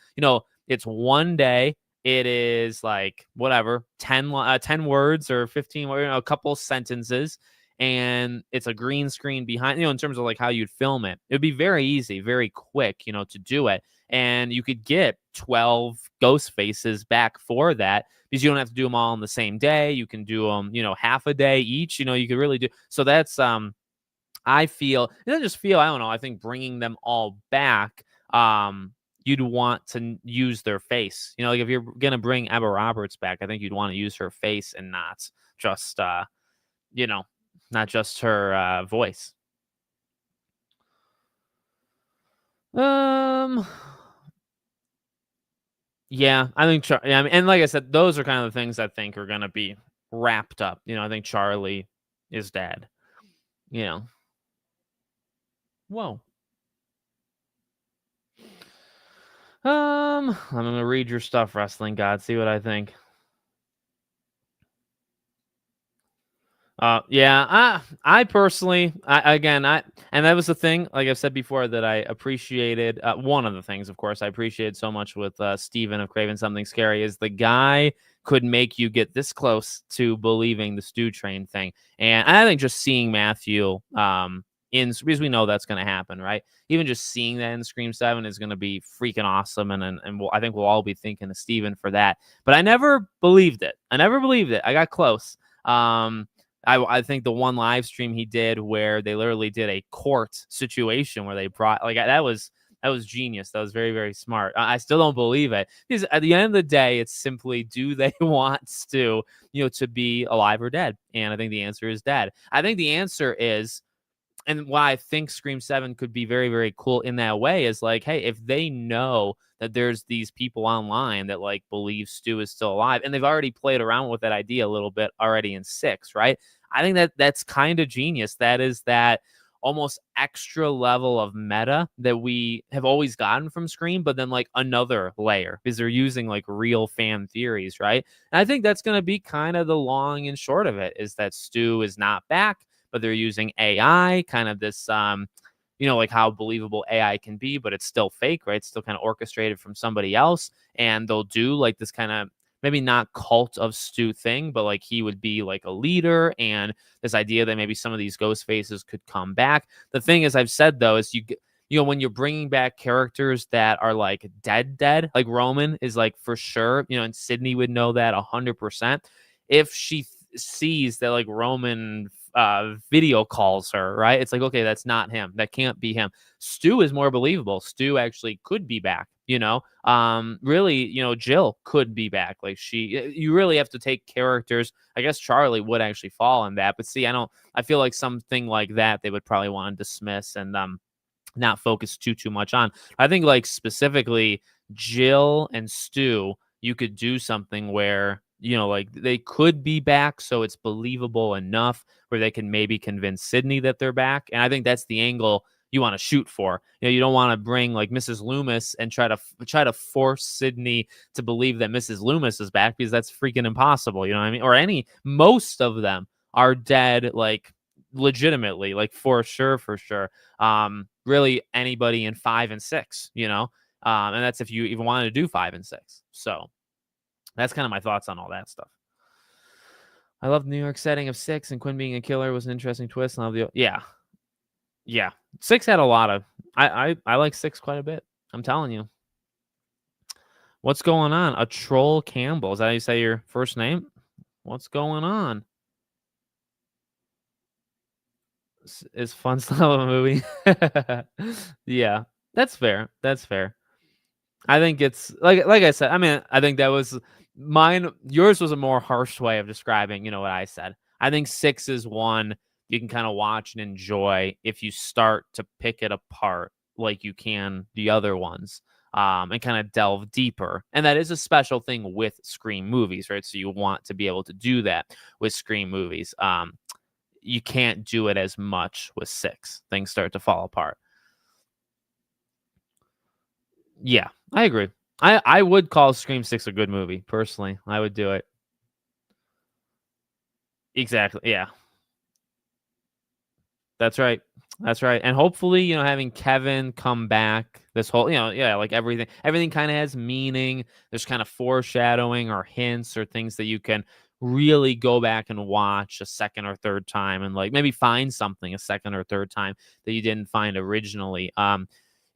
It's one day. It is like whatever, 10 words or 15 words, a couple sentences, and it's a green screen behind, in terms of like how you'd film it. It would be very easy, very quick, to do it. And you could get 12 ghost faces back for that because you don't have to do them all on the same day. You can do them, half a day each, you could really do. So that's, I feel, and I just feel, I don't know, I think bringing them all back, you'd want to use their face. Like if you're going to bring Emma Roberts back, I think you'd want to use her face and not just, you know, not just her voice. Um, yeah, I think. Yeah, I mean, and like I said, those are kind of the things I think are gonna be wrapped up. I think Charlie is dead. You know, whoa. I'm gonna read your stuff, Wrestling God. See what I think. Yeah, I personally, and that was the thing, like I've said before, that I appreciated. One of the things, of course, I appreciated so much with Steven of Craven Something Scary is the guy could make you get this close to believing the stew train thing. And I think just seeing Matthew, because we know that's going to happen, right? Even just seeing that in Scream 7 is going to be freaking awesome. And I think we'll all be thinking of Steven for that. But I never believed it. I got close. I think the one live stream he did where they literally did a court situation where they brought that was genius. That was very, very smart. I still don't believe it because at the end of the day, it's simply, do they want Stu, to be alive or dead? And I think the answer is dead. I think the answer is, and why I think Scream 7 could be very, very cool in that way is like, hey, if they know that there's these people online that like believe Stu is still alive, and they've already played around with that idea a little bit already in 6, right? I think that's kind of genius. That is that almost extra level of meta that we have always gotten from Scream, but then like another layer because they're using like real fan theories, right? And I think that's going to be kind of the long and short of it, is that Stu is not back, but they're using AI, kind of this, like how believable AI can be, but it's still fake, right? It's still kind of orchestrated from somebody else. And they'll do like this kind of, maybe not cult of Stu thing, but like he would be like a leader, and this idea that maybe some of these ghost faces could come back. The thing is, I've said though, is when you're bringing back characters that are like dead, like Roman is like for sure, and Sydney would know that 100%. If she sees that like Roman video calls her, right? It's like, okay, that's not him. That can't be him. Stu is more believable. Stu actually could be back, really, Jill could be back. Like you really have to take characters. I guess Charlie would actually fall in that, but see, I feel like something like that they would probably want to dismiss and not focus too much on. I think like specifically Jill and Stu, you could do something where, like they could be back, so it's believable enough where they can maybe convince Sydney that they're back. And I think that's the angle you want to shoot for. You don't want to bring like Mrs. Loomis and try to force Sydney to believe that Mrs. Loomis is back, because that's freaking impossible. You know what I mean? Or most of them are dead, like legitimately, like for sure. Really anybody in 5 and 6, and that's if you even wanted to do 5 and 6. So that's kind of my thoughts on all that stuff. I love the New York setting of 6, and Quinn being a killer was an interesting twist. And yeah. 6 had a lot of. I like 6 quite a bit. I'm telling you. What's going on? A Troll Campbell. Is that how you say your first name? What's going on? Is fun style of a movie? Yeah, that's fair. I think it's like I said. I mean, I think that was mine. Yours was a more harsh way of describing, what I said. I think 6 is one you can kind of watch and enjoy if you start to pick it apart like you can the other ones. and kind of delve deeper. And that is a special thing with Scream movies, right? So you want to be able to do that with Scream movies. You can't do it as much with 6. Things start to fall apart. Yeah, I agree. I would call Scream 6 a good movie, personally. I would do it. Exactly, yeah. That's right. That's right. And hopefully, having Kevin come back, this whole, yeah, like everything kind of has meaning. There's kind of foreshadowing or hints or things that you can really go back and watch a second or third time and like maybe find something a second or third time that you didn't find originally.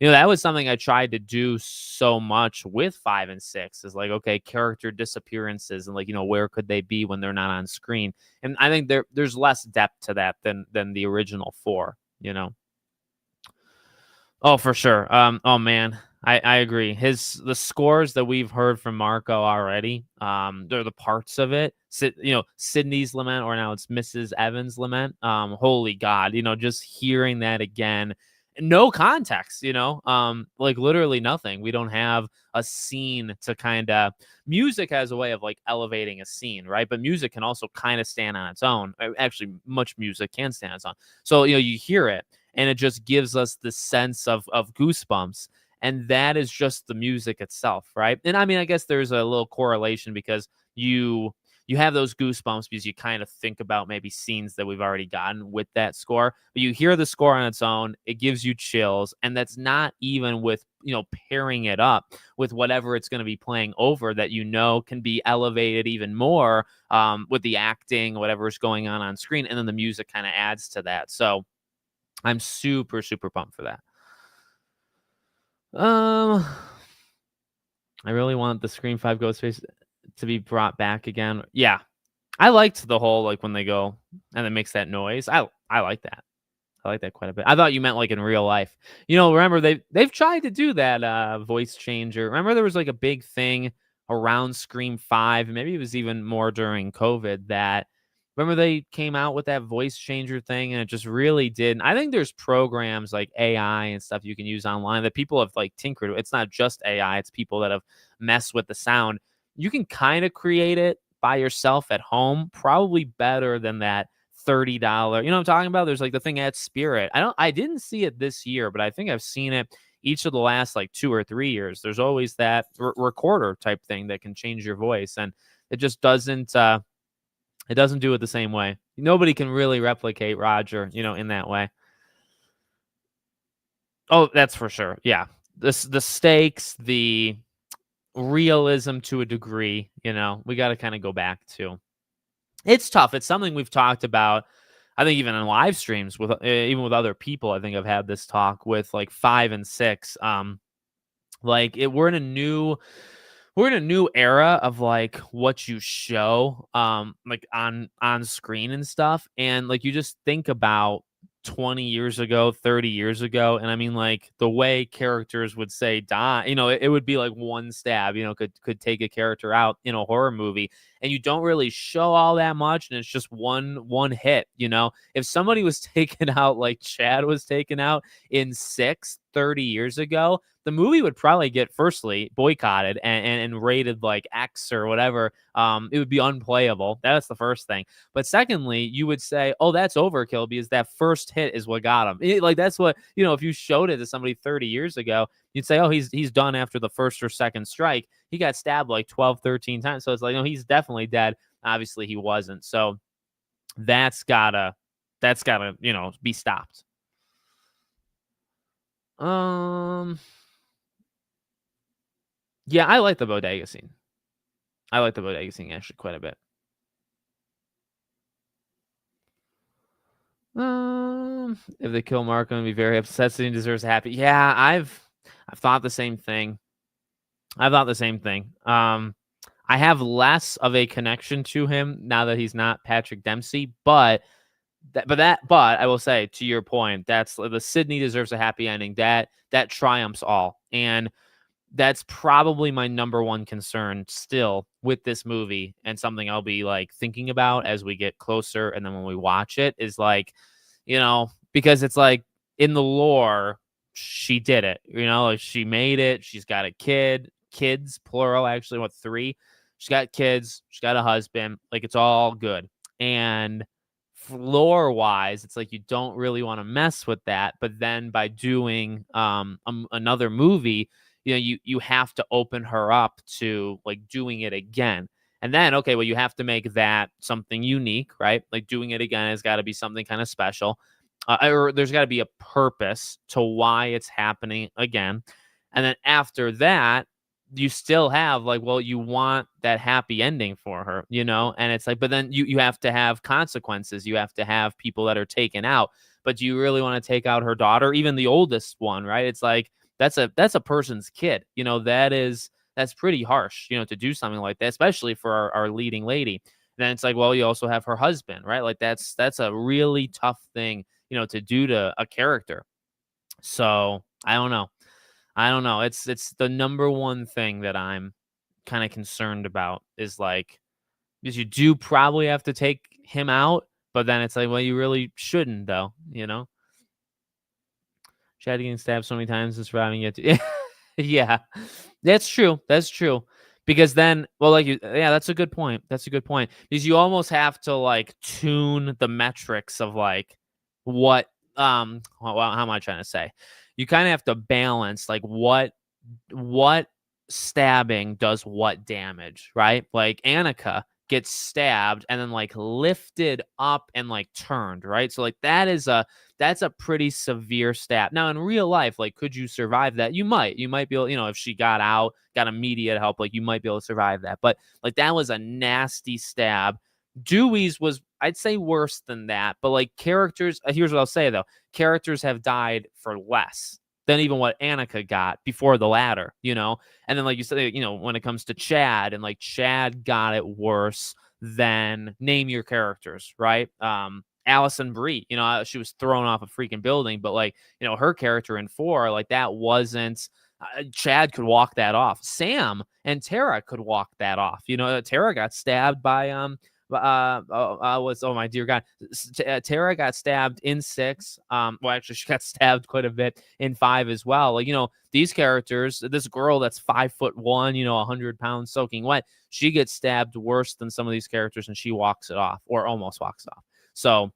That was something I tried to do so much with 5 and 6 is like, okay, character disappearances and like, where could they be when they're not on screen? And I think there's less depth to that than the original 4. Oh, for sure. Oh man, I agree. The scores that we've heard from Marco already, they're the parts of it. Sydney's lament, or now it's Mrs. Evans' lament. Holy God, just hearing that again, no context. Like literally nothing. We don't have a scene to kind of. Music has a way of like elevating a scene, right? But music can also kind of stand on its own. Actually, much music can stand on its own. So you hear it and it just gives us the sense of goosebumps, and that is just the music itself, right? And I mean, I guess there's a little correlation because you have those goosebumps because you kind of think about maybe scenes that we've already gotten with that score, but you hear the score on its own, it gives you chills, and that's not even with pairing it up with whatever it's going to be playing over that can be elevated even more with the acting, whatever is going on screen, and then the music kind of adds to that. So I'm super, super pumped for that. Um, I really want the Scream 5 Ghostface to be brought back again. Yeah. I liked the whole like when they go and it makes that noise. I like that. I like that quite a bit. I thought you meant like in real life. Remember they've tried to do that voice changer. Remember there was like a big thing around Scream 5, maybe it was even more during COVID that remember they came out with that voice changer thing and it just really did. I think there's programs like AI and stuff you can use online that people have like tinkered with. It's not just AI, it's people that have messed with the sound. You can kind of create it by yourself at home, probably better than that $30. You know what I'm talking about? There's like the thing at Spirit. I didn't see it this year, but I think I've seen it each of the last like 2 or 3 years. There's always that recorder type thing that can change your voice, and it just doesn't it doesn't do it the same way. Nobody can really replicate Roger, in that way. Oh, that's for sure. Yeah. The stakes, the realism to a degree, we got to kind of go back to. It's tough. It's something we've talked about. I think even in live streams with even with other people, I think I've had this talk with like 5 and 6. Like we're in a new era of like what you show like on screen and stuff, and like you just think about 20 years ago, 30 years ago, and I mean like the way characters would say die, it would be like one stab, could take a character out in a horror movie, and you don't really show all that much, and it's just one hit. If somebody was taken out like Chad was taken out in 30 years ago, the movie would probably get firstly boycotted and rated like X or whatever. It would be unplayable. That's the first thing. But secondly, you would say, oh, that's overkill because that first hit is what got him. Like that's what, if you showed it to somebody 30 years ago, you'd say, oh, he's done after the first or second strike. He got stabbed like 12, 13 times. So it's like, no, he's definitely dead. Obviously he wasn't. So that's gotta, be stopped. Yeah, I like the bodega scene. I like the bodega scene actually quite a bit. If they kill Marco, and be very upset. City deserves happy. Yeah, I've thought the same thing. I have less of a connection to him now that he's not Patrick Dempsey, but I will say to your point, that's the Sydney deserves a happy ending. That triumphs all, and that's probably my number one concern still with this movie, and something I'll be like thinking about as we get closer. And then when we watch it is like, because it's like in the lore, she did it. Like she made it. She's got a kids plural actually. What, three? She's got kids. She's got a husband. Like it's all good. And lore wise, it's like you don't really want to mess with that. But then by doing another movie, you have to open her up to like doing it again. And then, okay, well, you have to make that something unique, right? Like doing it again has got to be something kind of special. Or there's got to be a purpose to why it's happening again. And then after that, you still have like, well, you want that happy ending for her, and it's like, but then you have to have consequences. You have to have people that are taken out. But do you really want to take out her daughter, even the oldest one, right? It's like that's a person's kid. That's pretty harsh, to do something like that, especially for our leading lady. And then it's like, well, you also have her husband, right? Like that's a really tough thing, to do to a character. So I don't know. I don't know. It's the number one thing that I'm kind of concerned about is like, because you do probably have to take him out, but then it's like, well, you really shouldn't though. Chad getting stabbed so many times and surviving it. Yeah, that's true. That's true. Because then, well, yeah, that's a good point. That's a good point. Because you almost have to like tune the metrics of like what, well, how am I trying to say? You kind of have to balance like what stabbing does what damage, right? Like Annika gets stabbed and then like lifted up and like turned, right? So like that's a pretty severe stab. Now in real life, like could you survive that? You might be able, if she got out, got immediate help, like you might be able to survive that. But like that was a nasty stab. Dewey's was, I'd say, worse than that. But like characters, here's what I'll say though: characters have died for less than even what Annika got before the ladder, And then, like you said, when it comes to Chad, and like Chad got it worse than name your characters, right? Allison Brie, she was thrown off a freaking building, but like, her character in 4, like that wasn't. Chad could walk that off. Sam and Tara could walk that off. Tara got stabbed by was, oh my dear God, Tara got stabbed in 6. Well, actually, she got stabbed quite a bit in 5 as well. Like, these characters, this girl that's 5'1", 100 pounds soaking wet, she gets stabbed worse than some of these characters, and she walks it off, or almost walks it off. So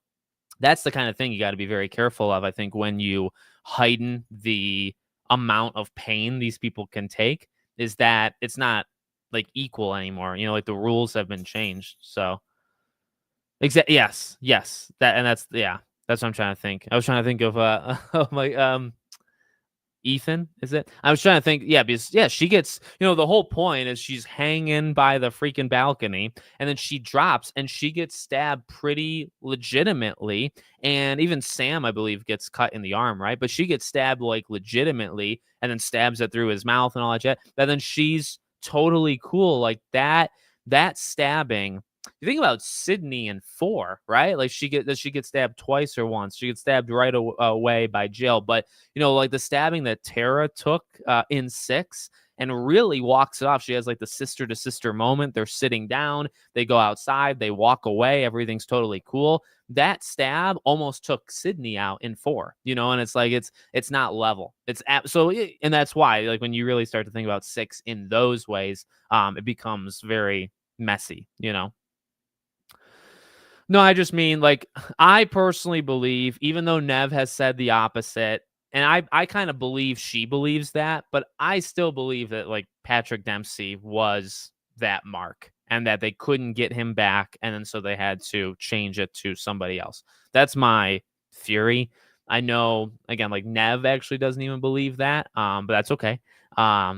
that's the kind of thing you got to be very careful of, I think, when you heighten the amount of pain these people can take, is that it's not like equal anymore. Like the rules have been changed. So yes. That's what I'm trying to think. I was trying to think of of my Ethan, is it? I was trying to think, yeah, because yeah, she gets, the whole point is she's hanging by the freaking balcony, and then she drops and she gets stabbed pretty legitimately. And even Sam, I believe, gets cut in the arm, right? But she gets stabbed like legitimately, and then stabs it through his mouth and all that shit. And then she's totally cool. Like that stabbing. You think about Sydney in 4, right? Like she gets stabbed twice or once. She gets stabbed right away by Jill, but like the stabbing that Tara took in 6 and really walks it off. She has like the sister to sister moment. They're sitting down, they go outside, they walk away, everything's totally cool. That stab almost took Sydney out in 4, and it's like it's not level. It's absolutely, and that's why like when you really start to think about 6 in those ways, it becomes very messy. No, I just mean like I personally believe, even though Nev has said the opposite, and I kind of believe she believes that, but I still believe that like Patrick Dempsey was that mark and that they couldn't get him back, and then so they had to change it to somebody else. That's my theory. I know again, like Nev actually doesn't even believe that, but that's okay.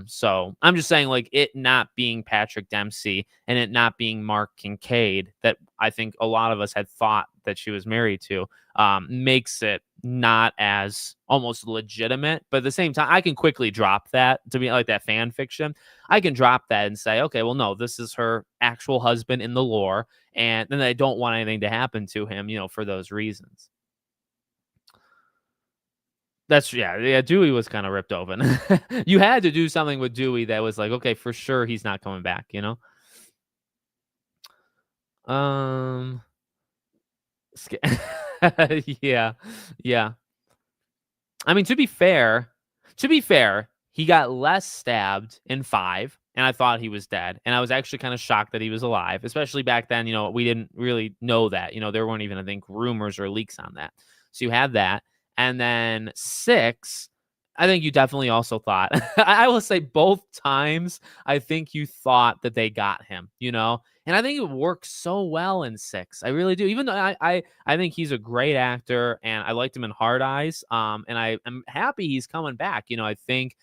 So I'm just saying, like, it not being Patrick Dempsey and it not being Mark Kincaid, that I think a lot of us had thought that she was married to, makes it not as almost legitimate. But at the same time, I can quickly drop that to be like that fan fiction. I can drop that and say, okay, well, no, this is her actual husband in the lore, and then I don't want anything to happen to him, for those reasons. That's yeah. Dewey was kind of ripped open. You had to do something with Dewey that was like, okay, for sure he's not coming back. Um, yeah, yeah. I mean, to be fair, he got less stabbed in 5, and I thought he was dead, and I was actually kinda shocked that he was alive, especially back then, we didn't really know that, there weren't even, I think, rumors or leaks on that. So you have that, and then 6, I think you definitely also thought I will say both times, I think you thought that they got him, and I think it works so well in 6. I really do, even though I think he's a great actor, and I liked him in Hard Eyes. And I am happy he's coming back. I think,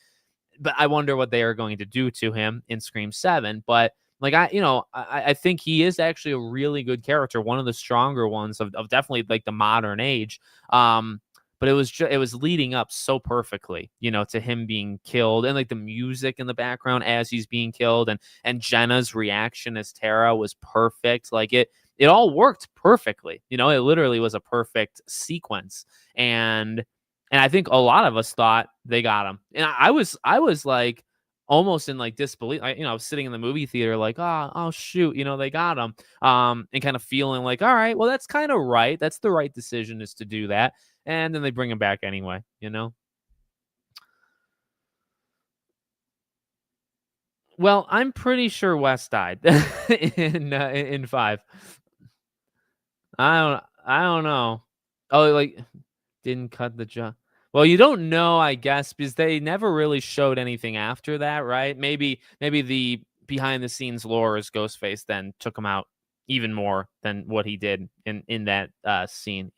but I wonder what they are going to do to him in Scream 7. But like I think he is actually a really good character, one of the stronger ones of definitely like the modern age. But it was leading up so perfectly, to him being killed, and like the music in the background as he's being killed, and Jenna's reaction as Tara was perfect. Like it all worked perfectly. It literally was a perfect sequence. And I think a lot of us thought they got him. And I was like almost in like disbelief. I was sitting in the movie theater like, oh shoot, they got him. And kind of feeling like, all right, well, that's kind of right. That's the right decision, is to do that. And then they bring him back anyway. Well, I'm pretty sure Wes died in 5. I don't know. Oh, like, didn't cut the jaw. Well, you don't know, I guess, because they never really showed anything after that, right? Maybe the behind the scenes lore is Ghostface then took him out even more than what he did in that scene.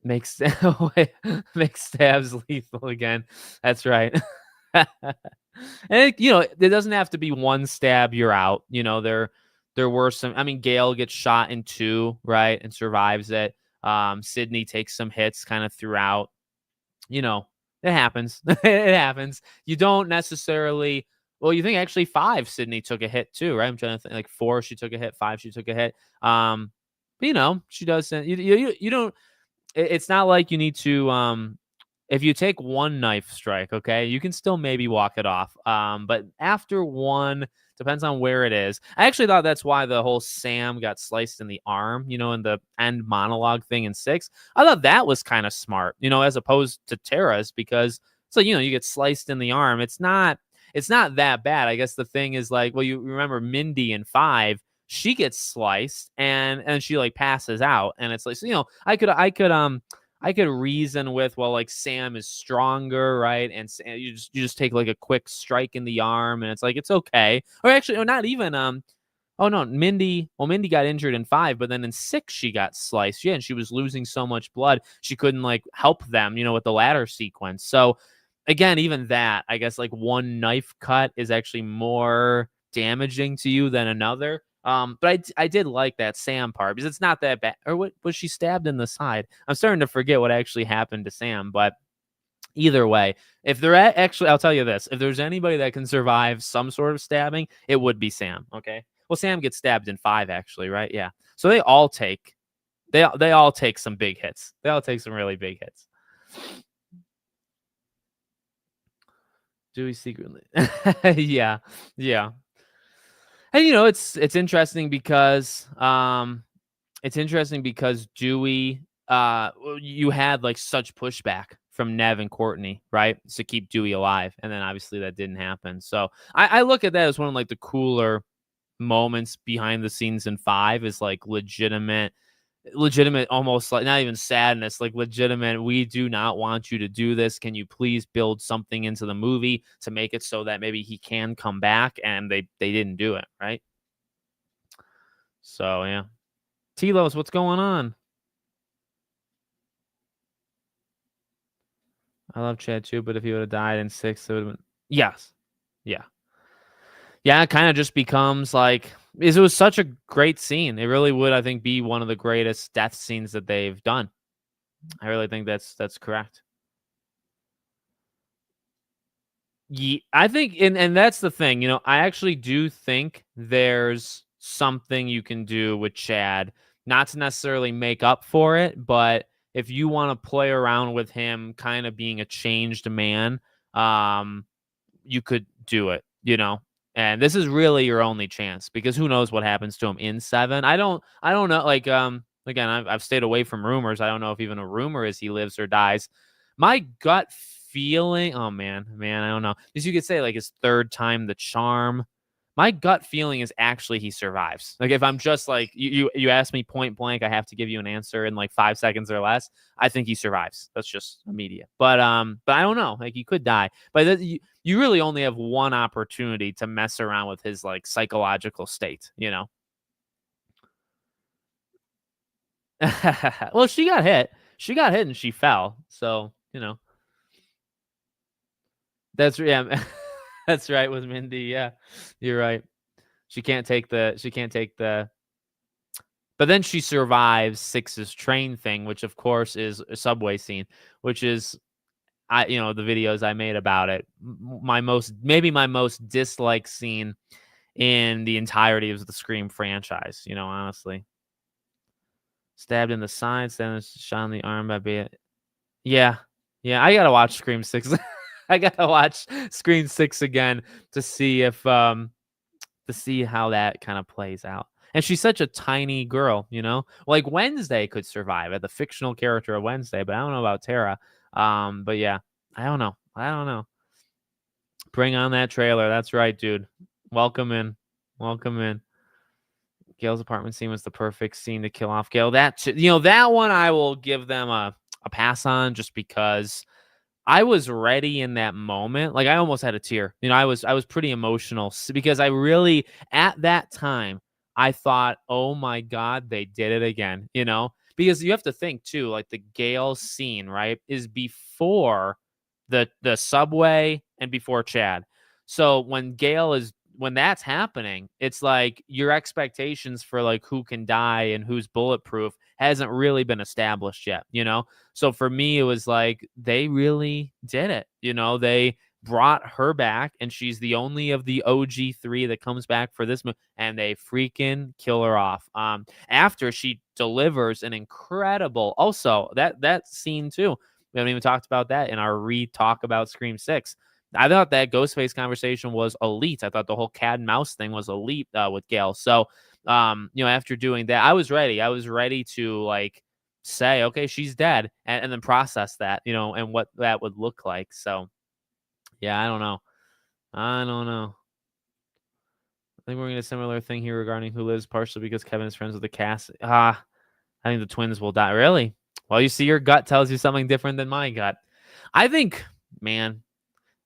Makes makes stabs lethal again. That's right. And it doesn't have to be one stab, you're out. There were some. I mean, Gail gets shot in 2, right, and survives it. Sydney takes some hits kind of throughout. You know, it happens. It happens. You don't necessarily. Well, you think actually 5, Sydney took a hit too, right? I'm trying to think. Like 4, she took a hit. 5, she took a hit. But she doesn't. You don't. It's not like you need to. If you take one knife strike, okay, you can still maybe walk it off. But after one, depends on where it is. I actually thought that's why the whole Sam got sliced in the arm, in the end monologue thing in 6. I thought that was kind of smart, as opposed to Tara's, because so you get sliced in the arm. It's not that bad. I guess the thing is like, well, you remember Mindy in 5, she gets sliced and she like passes out, and it's like, so, I could reason with, well, like Sam is stronger, right? And you just take like a quick strike in the arm, and it's like it's okay. Or actually, or not even. Oh no, Mindy. Well, Mindy got injured in 5, but then in 6 she got sliced. Yeah, and she was losing so much blood she couldn't like help them, with the ladder sequence. So again, even that, I guess like one knife cut is actually more damaging to you than another. But I did like that Sam part because it's not that bad. Or what was she stabbed in the side? I'm starting to forget what actually happened to Sam. But either way, if they're actually, I'll tell you this: if there's anybody that can survive some sort of stabbing, it would be Sam. Okay. Well, Sam gets stabbed in 5, actually, right? Yeah. So they all take some big hits. They all take some really big hits. Dewey secretly, yeah, yeah. And it's interesting because Dewey, you had like such pushback from Nev and Courtney, right, to keep Dewey alive, and then obviously that didn't happen. So I look at that as one of like the cooler moments behind the scenes in 5, is like legitimate, almost like not even sadness, like legitimate, we do not want you to do this, can you please build something into the movie to make it so that maybe he can come back, and they didn't do it, right? So yeah. Telos, what's going on? I love Chad too, but if he would have died in 6, it would have been. Yes. Yeah. Yeah, it kind of just becomes like, it was such a great scene. It really would, I think, be one of the greatest death scenes that they've done. I really think that's correct. Yeah, I think, and that's the thing. I actually do think there's something you can do with Chad, not to necessarily make up for it, but if you want to play around with him kind of being a changed man, um, you could do it. And this is really your only chance, because who knows what happens to him in 7. I don't know. Like, Again, I've stayed away from rumors. I don't know if even a rumor is he lives or dies. My gut feeling, oh man, I don't know. As you could say, like his third time the charm. My gut feeling is actually he survives. Like if I'm just like you ask me point blank, I have to give you an answer in like 5 seconds or less. I think he survives. That's just immediate. But I don't know. Like he could die. But you really only have one opportunity to mess around with his like psychological state. You know. Well, she got hit. She got hit and she fell. So, that's yeah, that's right with Mindy. Yeah. You're right. She can't take the but then she survives Six's train thing, which of course is a subway scene, which is the videos I made about it. My most disliked scene in the entirety of the Scream franchise, honestly. Stabbed in the side, then shot in the arm by Yeah. Yeah, I gotta watch Scream 6. I gotta watch Scream 6 again to see if, to see how that kinda plays out. And she's such a tiny girl, you know? Like, Wednesday could survive, the fictional character of Wednesday, but I don't know about Tara. But yeah, I don't know. Bring on that trailer. That's right, dude. Welcome in. Welcome in. Gail's apartment scene was the perfect scene to kill off Gail. That one I will give them a pass on just because I was ready in that moment. Like I almost had a tear. I was pretty emotional because I really at that time I thought, "Oh my god, they did it again." Because you have to think too, like the Gale scene, right, is before the subway and before Chad. So when that's happening, it's like your expectations for like who can die and who's bulletproof hasn't really been established yet. So for me, it was like they really did it. They brought her back, and she's the only of the OG3 that comes back for this movie, and they freaking kill her off. After she delivers an incredible, also that scene too. We haven't even talked about that in our re-talk about Scream 6. I thought that Ghostface conversation was elite. I thought the whole cat and mouse thing was elite with Gail. So, after doing that, I was ready. I was ready to like say, okay, she's dead, and then process that, and what that would look like. So, yeah, I don't know. I don't know. I think we're getting a similar thing here regarding who lives, partially because Kevin is friends with the cast. I think the twins will die. Really? Well, you see, your gut tells you something different than my gut. I think, man,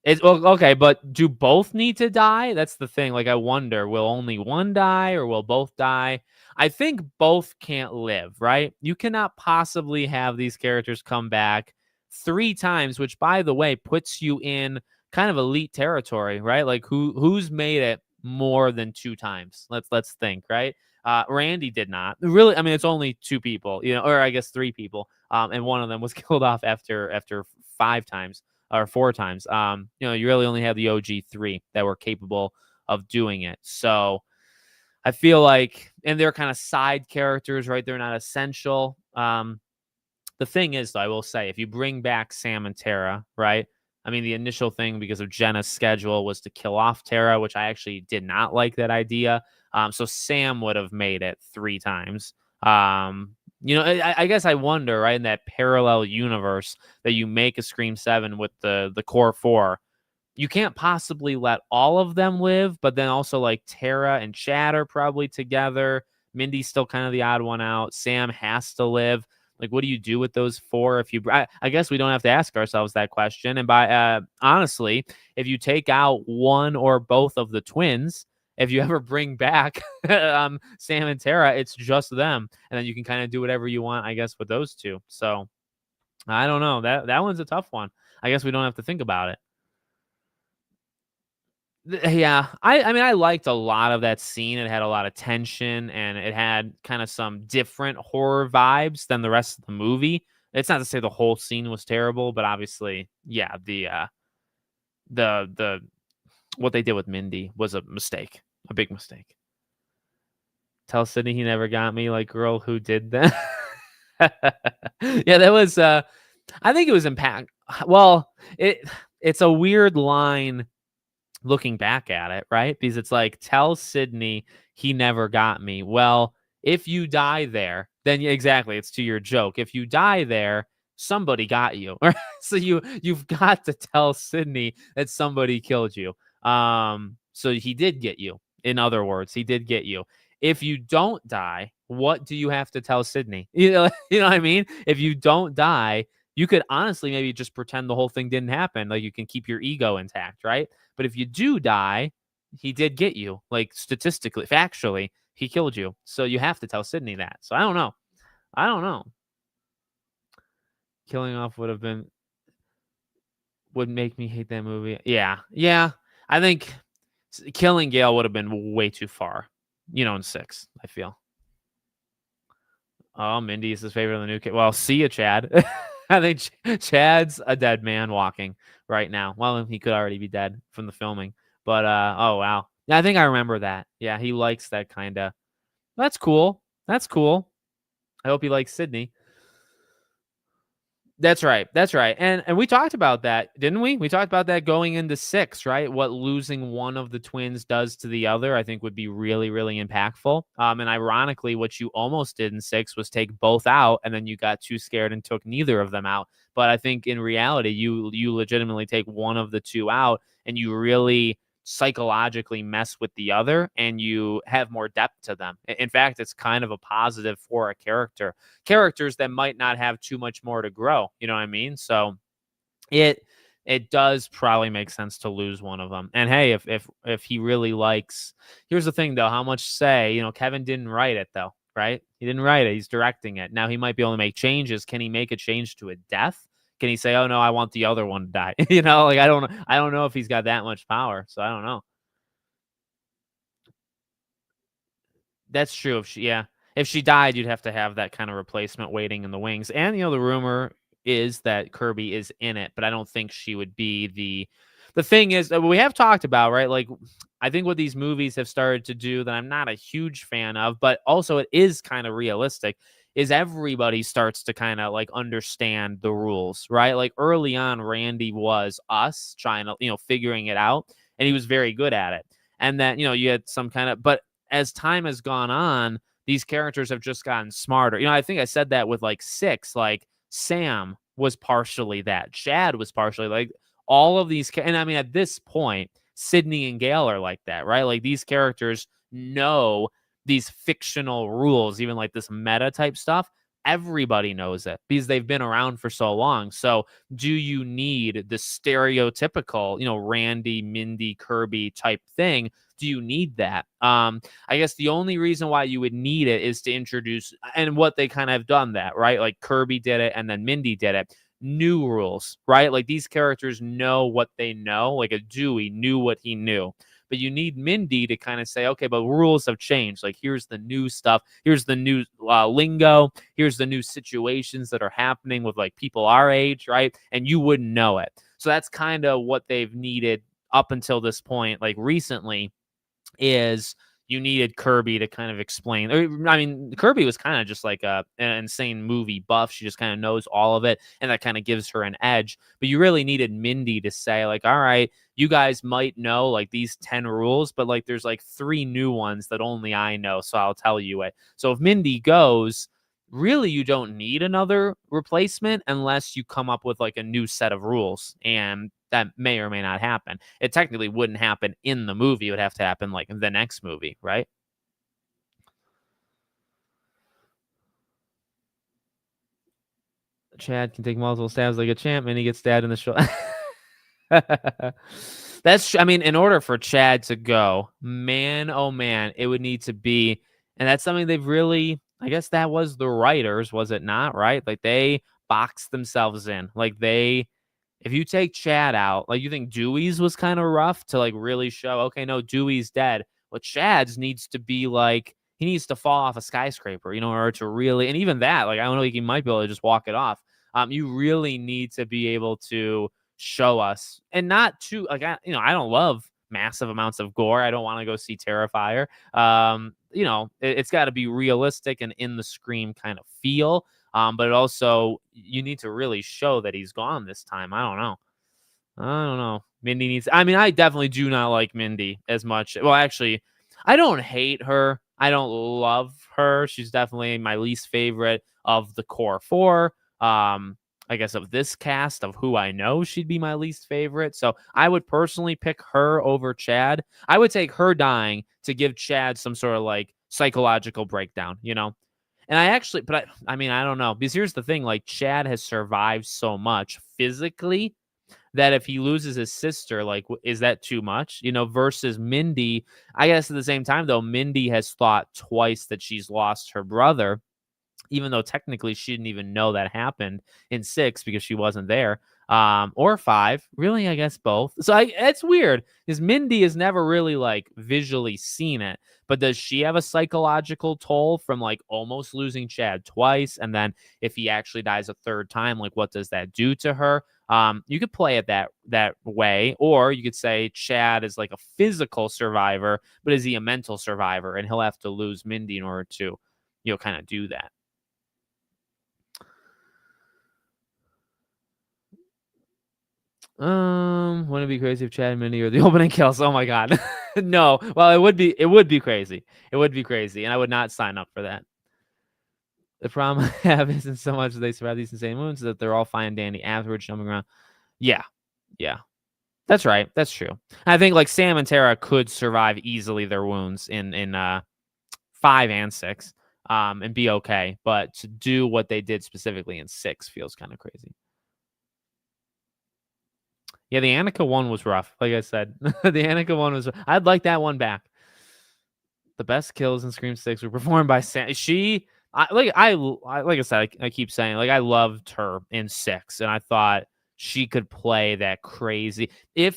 it's well, okay, but do both need to die? That's the thing. Like, I wonder, will only one die or will both die? I think both can't live, right? You cannot possibly have these characters come back 3 times, which, by the way, puts you in kind of elite territory, right? Like, who's made it more than 2 times? Let's think, right? Randy did not. Really, I mean, it's only 2 people, or I guess 3 people, and one of them was killed off after 5 times or 4 times. You really only have the OG3 that were capable of doing it. So I feel like, and they're kind of side characters, right? They're not essential. The thing is, though, I will say, if you bring back Sam and Tara, right? I mean, the initial thing because of Jenna's schedule was to kill off Tara, which I actually did not like that idea. So Sam would have made it 3 times. I guess I wonder, right, in that parallel universe that you make a Scream 7 with the core 4, you can't possibly let all of them live, but then also like Tara and Chad are probably together. Mindy's still kind of the odd one out. Sam has to live. Like, what do you do with those 4? If I guess we don't have to ask ourselves that question. And by honestly, if you take out one or both of the twins, if you ever bring back Sam and Tara, it's just them, and then you can kind of do whatever you want, I guess, with those 2. So I don't know. That one's a tough one. I guess we don't have to think about it. Yeah, I mean, I liked a lot of that scene. It had a lot of tension, and it had kind of some different horror vibes than the rest of the movie. It's not to say the whole scene was terrible, but obviously, yeah, the what they did with Mindy was a mistake, a big mistake. Tell Sydney he never got me, like, girl, who did that? Yeah, that was, I think it was impact. Well, it's a weird line looking back at it, right? Because it's like, tell Sydney he never got me. Well, if you die there, then yeah, exactly, it's to your joke. If you die there, somebody got you. So you've got to tell Sydney that somebody killed you. So he did get you. In other words, he did get you. If you don't die, what do you have to tell Sydney? You know what I mean? If you don't die, you could honestly maybe just pretend the whole thing didn't happen. Like you can keep your ego intact, right? But if you do die, he did get you. Like statistically, factually, he killed you. So you have to tell Sydney that. So I don't know. I don't know. Killing off would make me hate that movie. Yeah. Yeah. I think killing Gale would have been way too far. In 6, I feel. Oh, Mindy is his favorite of the new kid. Well, see ya, Chad. I think Chad's a dead man walking right now. Well, he could already be dead from the filming. But oh wow. Yeah, I think I remember that. Yeah, he likes that kind of. That's cool. That's cool. I hope he likes Sydney. That's right. That's right. And we talked about that, didn't we? We talked about that going into 6, right? What losing one of the twins does to the other, I think would be really, really impactful. And ironically, what you almost did in 6 was take both out, and then you got too scared and took neither of them out. But I think in reality, you legitimately take one of the two out, and you really psychologically mess with the other, and you have more depth to them. In fact, it's kind of a positive for a characters that might not have too much more to grow. You know what I mean? So it does probably make sense to lose one of them. And hey, if he really likes, here's the thing though, how much say, Kevin didn't write it though, right? He didn't write it. He's directing it. Now he might be able to make changes. Can he make a change to a death? Can he say, "Oh no, I want the other one to die"? Like I don't know if he's got that much power. So I don't know. That's true. If she died, you'd have to have that kind of replacement waiting in the wings. And the rumor is that Kirby is in it, but I don't think she would be the thing is we have talked about, right? Like I think what these movies have started to do that I'm not a huge fan of, but also it is kind of realistic, is everybody starts to kind of like understand the rules, right? Like early on, Randy was us trying to, figuring it out, and he was very good at it. And then, you had some kind of, but as time has gone on, these characters have just gotten smarter. I think I said that with like 6, like Sam was partially that. Chad was partially like all of these. And I mean, at this point, Sydney and Gale are like that, right? Like these characters know these fictional rules, even like this meta type stuff. Everybody knows it because they've been around for so long. So, do you need the stereotypical, Randy, Mindy, Kirby type thing? Do you need that? I guess the only reason why you would need it is to introduce, and what they kind of have done that, right? Like Kirby did it and then Mindy did it. New rules, right? Like these characters know what they know. Like a Dewey knew what he knew. But you need Mindy to kind of say, okay, but rules have changed. Like here's the new stuff. Here's the new lingo. Here's the new situations that are happening with like people our age, right? And you wouldn't know it. So that's kind of what they've needed up until this point, like recently, is you needed Kirby to kind of explain. I mean, Kirby was kind of just like an insane movie buff. She just kind of knows all of it, and that kind of gives her an edge. But you really needed Mindy to say, like, all right, you guys might know like these 10 rules, but like there's like 3 new ones that only I know, so I'll tell you it. So if Mindy goes, really you don't need another replacement unless you come up with like a new set of rules, and that may or may not happen. It technically wouldn't happen in the movie. It would have to happen like in the next movie, right? Chad can take multiple stabs like a champ, and he gets stabbed in the shoulder. I mean, in order for Chad to go, man, oh man, it would need to be, and that's something they've really, I guess that was the writers, was it not? Right? Like they boxed themselves in. Like if you take Chad out, like you think Dewey's was kind of rough to like really show, okay, no, Dewey's dead. Well, Chad's needs to be like, he needs to fall off a skyscraper, or to really, and even that, like, I don't know, he might be able to just walk it off. You really need to be able to show us, and not too like I don't love massive amounts of gore. I don't want to go see Terrifier. It's got to be realistic and in the Scream kind of feel. But also you need to really show that he's gone this time. I don't know. Mindy needs. I mean, I definitely do not like Mindy as much. Well, actually, I don't hate her. I don't love her. She's definitely my least favorite of the core four. I guess of this cast of who I know, she'd be my least favorite. So I would personally pick her over Chad. I would take her dying to give Chad some sort of like psychological breakdown, you know? And I actually, but I mean, I don't know because here's the thing: like Chad has survived so much physically that if he loses his sister, like, is that too much? You know, versus Mindy. I guess at the same time, though, Mindy has thought twice that she's lost her brother, even though technically she didn't even know that happened in 6 because she wasn't there. Or 5, really, I guess both. So it's weird because Mindy has never really like visually seen it, but does she have a psychological toll from like almost losing Chad twice, and then if he actually dies a third time, like what does that do to her? You could play it that way, or you could say Chad is like a physical survivor, but is he a mental survivor, and he'll have to lose Mindy in order to, kind of do that. Wouldn't it be crazy if Chad and Mindy are the opening kills? Oh my god. No. Well, it would be crazy. It would be crazy, and I would not sign up for that. The problem I have isn't so much that they survive these insane wounds, that they're all fine and dandy afterwards jumping around. Yeah. Yeah. That's right. That's true. I think like Sam and Tara could survive easily their wounds in 5 and 6, and be okay, but to do what they did specifically in 6 feels kind of crazy. Yeah, the Annika one was rough. Like I said, the Annika one was. I'd like that one back. The best kills in Scream 6 were performed by Sam. Like I said, I keep saying like I loved her in 6, and I thought she could play that crazy. I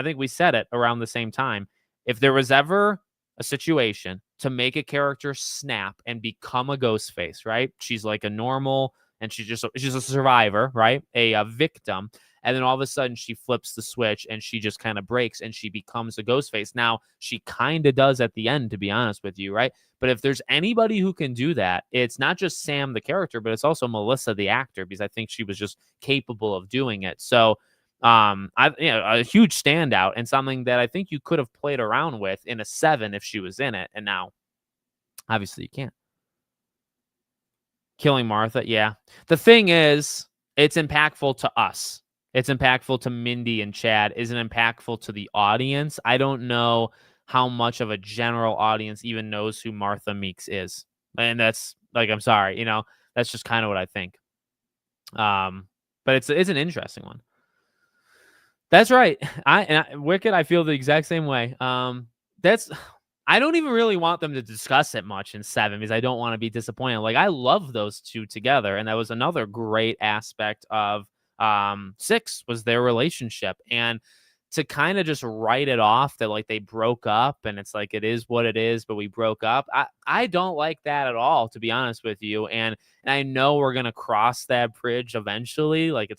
think we said it around the same time. If there was ever a situation to make a character snap and become a ghost face, right? She's like a normal, and she's a survivor, right? A victim, and then all of a sudden she flips the switch and she just kind of breaks and she becomes a ghost face. Now she kind of does at the end, to be honest with you, right? But if there's anybody who can do that, it's not just Sam the character, but it's also Melissa the actor, because I think she was just capable of doing it. So a huge standout, and something that I think you could have played around with in a 7 if she was in it, and now obviously you can't. Killing Martha, yeah. The thing is, it's impactful to us. It's impactful to Mindy and Chad. Is it impactful to the audience? I don't know how much of a general audience even knows who Martha Meeks is. And that's like, I'm sorry, that's just kind of what I think. But it's an interesting one. That's right. Wicked, I feel the exact same way. That's I don't even really want them to discuss it much in 7 because I don't want to be disappointed. Like I love those two together, and that was another great aspect of 6 was their relationship. And to kind of just write it off that like they broke up and it's like it is what it is, but we broke up. I don't like that at all, to be honest with you. And I know we're gonna cross that bridge eventually. Like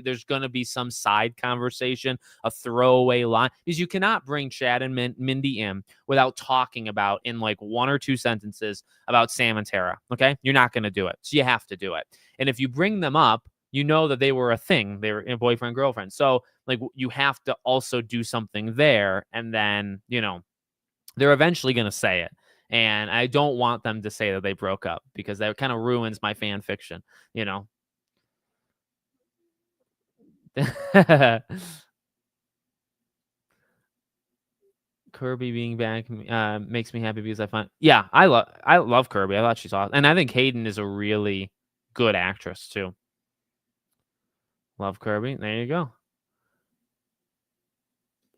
there's gonna be some side conversation, a throwaway line, because you cannot bring Chad and Mindy in without talking about in like 1 or 2 sentences about Sam and Tara. Okay, you're not gonna do it, so you have to do it. And if you bring them up, you know that they were a thing. They were a boyfriend, girlfriend. So like you have to also do something there. And then, they're eventually going to say it. And I don't want them to say that they broke up because that kind of ruins my fan fiction, Kirby being back makes me happy because I love Kirby. I thought she's awesome. And I think Hayden is a really good actress too. Love Kirby. There you go.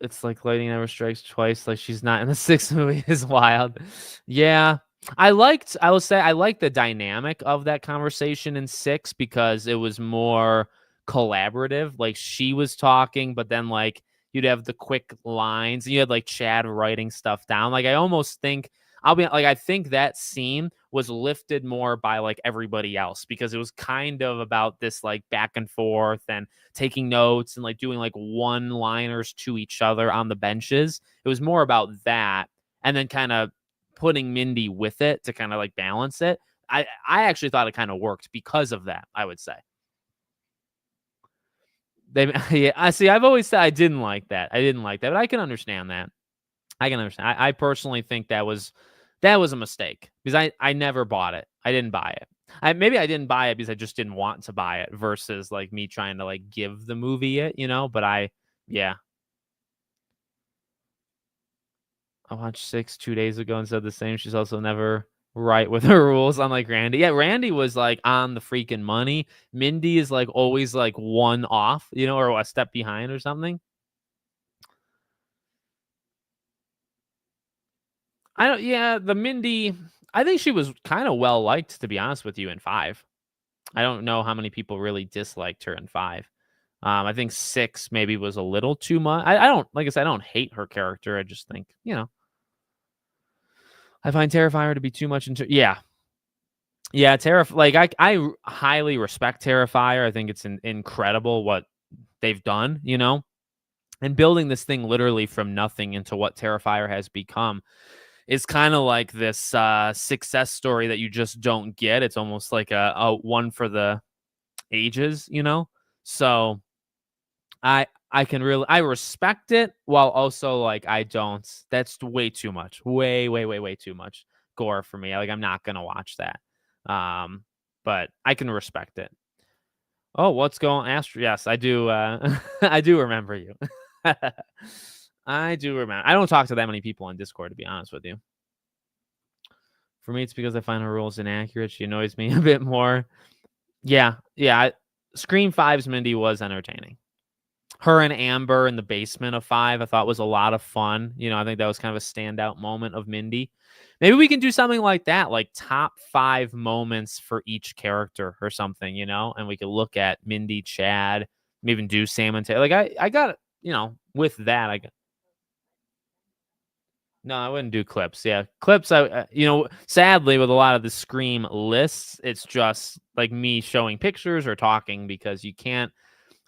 It's like lightning never strikes twice. Like she's not in the 6th movie is wild. Yeah. I will say I liked the dynamic of that conversation in 6 because it was more collaborative. Like she was talking, but then like you'd have the quick lines and you had like Chad writing stuff down. Like I almost think I think that scene was lifted more by like everybody else because it was kind of about this like back and forth and taking notes and like doing like one liners to each other on the benches. It was more about that, and then kind of putting Mindy with it to kind of like balance it. I actually thought it kind of worked because of that, I would say. Yeah, I see. I've always said I didn't like that. But I can understand that. I can understand. I personally think that was That was a mistake because I never bought it. I didn't buy it. Maybe I didn't buy it because I just didn't want to buy it versus like me trying to like give the movie it, but yeah, I watched 6 2 days ago and said the same. She's also never right with her rules, unlike Randy. Yeah, Randy was, like, on the freaking money. Mindy is, like, always, like, one off, or a step behind or something. I don't yeah, the Mindy I think she was kinda well liked, to be honest with you, in 5. I don't know how many people really disliked her in 5. I think 6 maybe was a little too much. I don't like I said, I don't hate her character. I just think, I find Terrifier to be too much into yeah. Yeah, like I highly respect Terrifier. I think it's incredible what they've done, and building this thing literally from nothing into what Terrifier has become is kind of like this success story that you just don't get. It's almost like a one for the ages. So I can really I respect it while also like I don't. That's way too much. Way way way way too much gore for me. Like I'm not gonna watch that. Um, but I can respect it. Oh, what's going Astro? Yes, I do. I do remember you. I do remember. I don't talk to that many people on Discord, to be honest with you. For me, it's because I find her rules inaccurate. She annoys me a bit more. Yeah, yeah. Scream Five's Mindy was entertaining. Her and Amber in the basement of 5, I thought was a lot of fun. I think that was kind of a standout moment of Mindy. Maybe we can do something like that, like top 5 moments for each character or something, and we could look at Mindy, Chad, maybe even do Sam and Taylor. Like I got, with that, no, I wouldn't do clips. Yeah, clips. Sadly, with a lot of the Scream lists, it's just like me showing pictures or talking because you can't.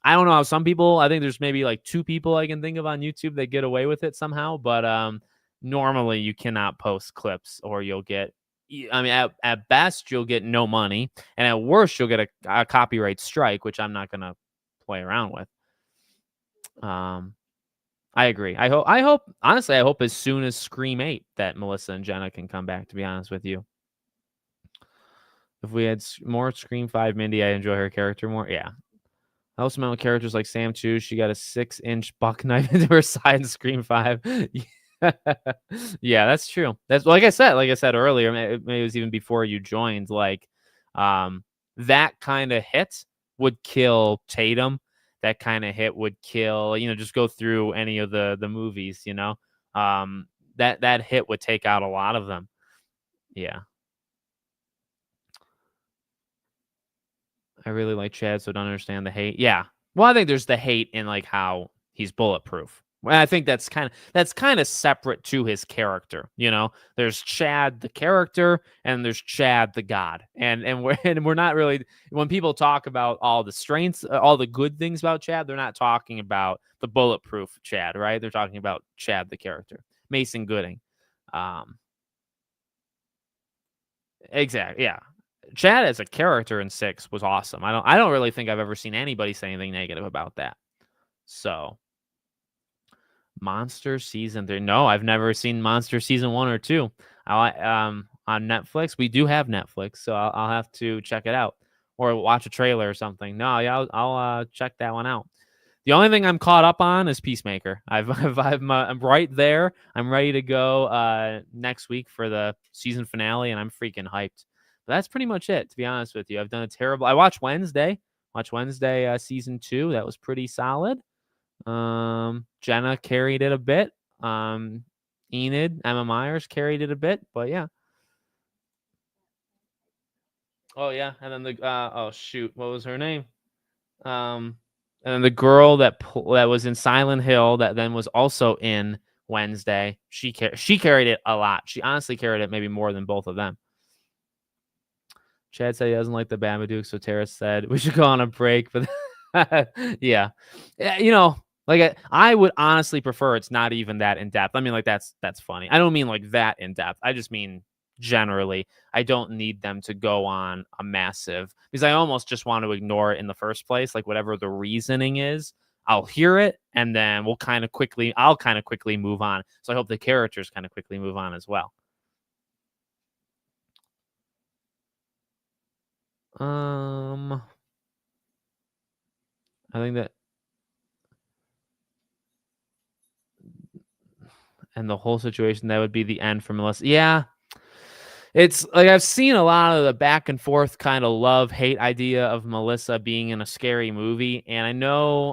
I don't know how some people. I think there's maybe like 2 people I can think of on YouTube that get away with it somehow. But normally you cannot post clips or you'll get. I mean, at best you'll get no money, and at worst you'll get a copyright strike, which I'm not gonna play around with. I agree. I hope honestly, I hope as soon as Scream 8 that Melissa and Jenna can come back, to be honest with you. If we had more Scream 5 Mindy, I enjoy her character more. Yeah. I also met with characters like Sam too. She got a 6-inch buck knife into her side in Scream 5. Yeah, that's true. That's like I said earlier, maybe it was even before you joined, like that kind of hit would kill Tatum. That kind of hit would kill, just go through any of the movies. That hit would take out a lot of them. Yeah. I really like Chad, so don't understand the hate. Yeah. Well, I think there's the hate in like how he's bulletproof. Well, I think that's kind of separate to his character. There's Chad the character, and there's Chad the god. And we're not really when people talk about all the strengths, all the good things about Chad, they're not talking about the bulletproof Chad, right? They're talking about Chad the character, Mason Gooding. Um, exactly. Yeah. Chad as a character in 6 was awesome. I don't really think I've ever seen anybody say anything negative about that. So, Monster season 3. No, I've never seen Monster season 1 or 2. On Netflix. We do have Netflix, so I'll have to check it out or watch a trailer or something. No, yeah, I'll check that one out. The only thing I'm caught up on is Peacemaker. I'm right there. I'm ready to go next week for the season finale, and I'm freaking hyped. But that's pretty much it, to be honest with you. I've done a terrible. I watched Wednesday. Season 2. That was pretty solid. Jenna carried it a bit. Enid, Emma Myers carried it a bit, but yeah. Oh yeah, and then the oh shoot, what was her name? And then the girl that was in Silent Hill that then was also in Wednesday. She carried it a lot. She honestly carried it maybe more than both of them. Chad said he doesn't like the Babadook, so Tara said we should go on a break. But yeah, like I would honestly prefer it's not even that in depth. I mean, like that's funny. I don't mean like that in depth. I just mean generally. I don't need them to go on a massive because I almost just want to ignore it in the first place. Like whatever the reasoning is, I'll hear it and then I'll kind of quickly move on. So I hope the characters kind of quickly move on as well. Um, I think that and the whole situation, that would be the end for Melissa. Yeah, it's like I've seen a lot of the back and forth kind of love hate idea of Melissa being in a scary movie. And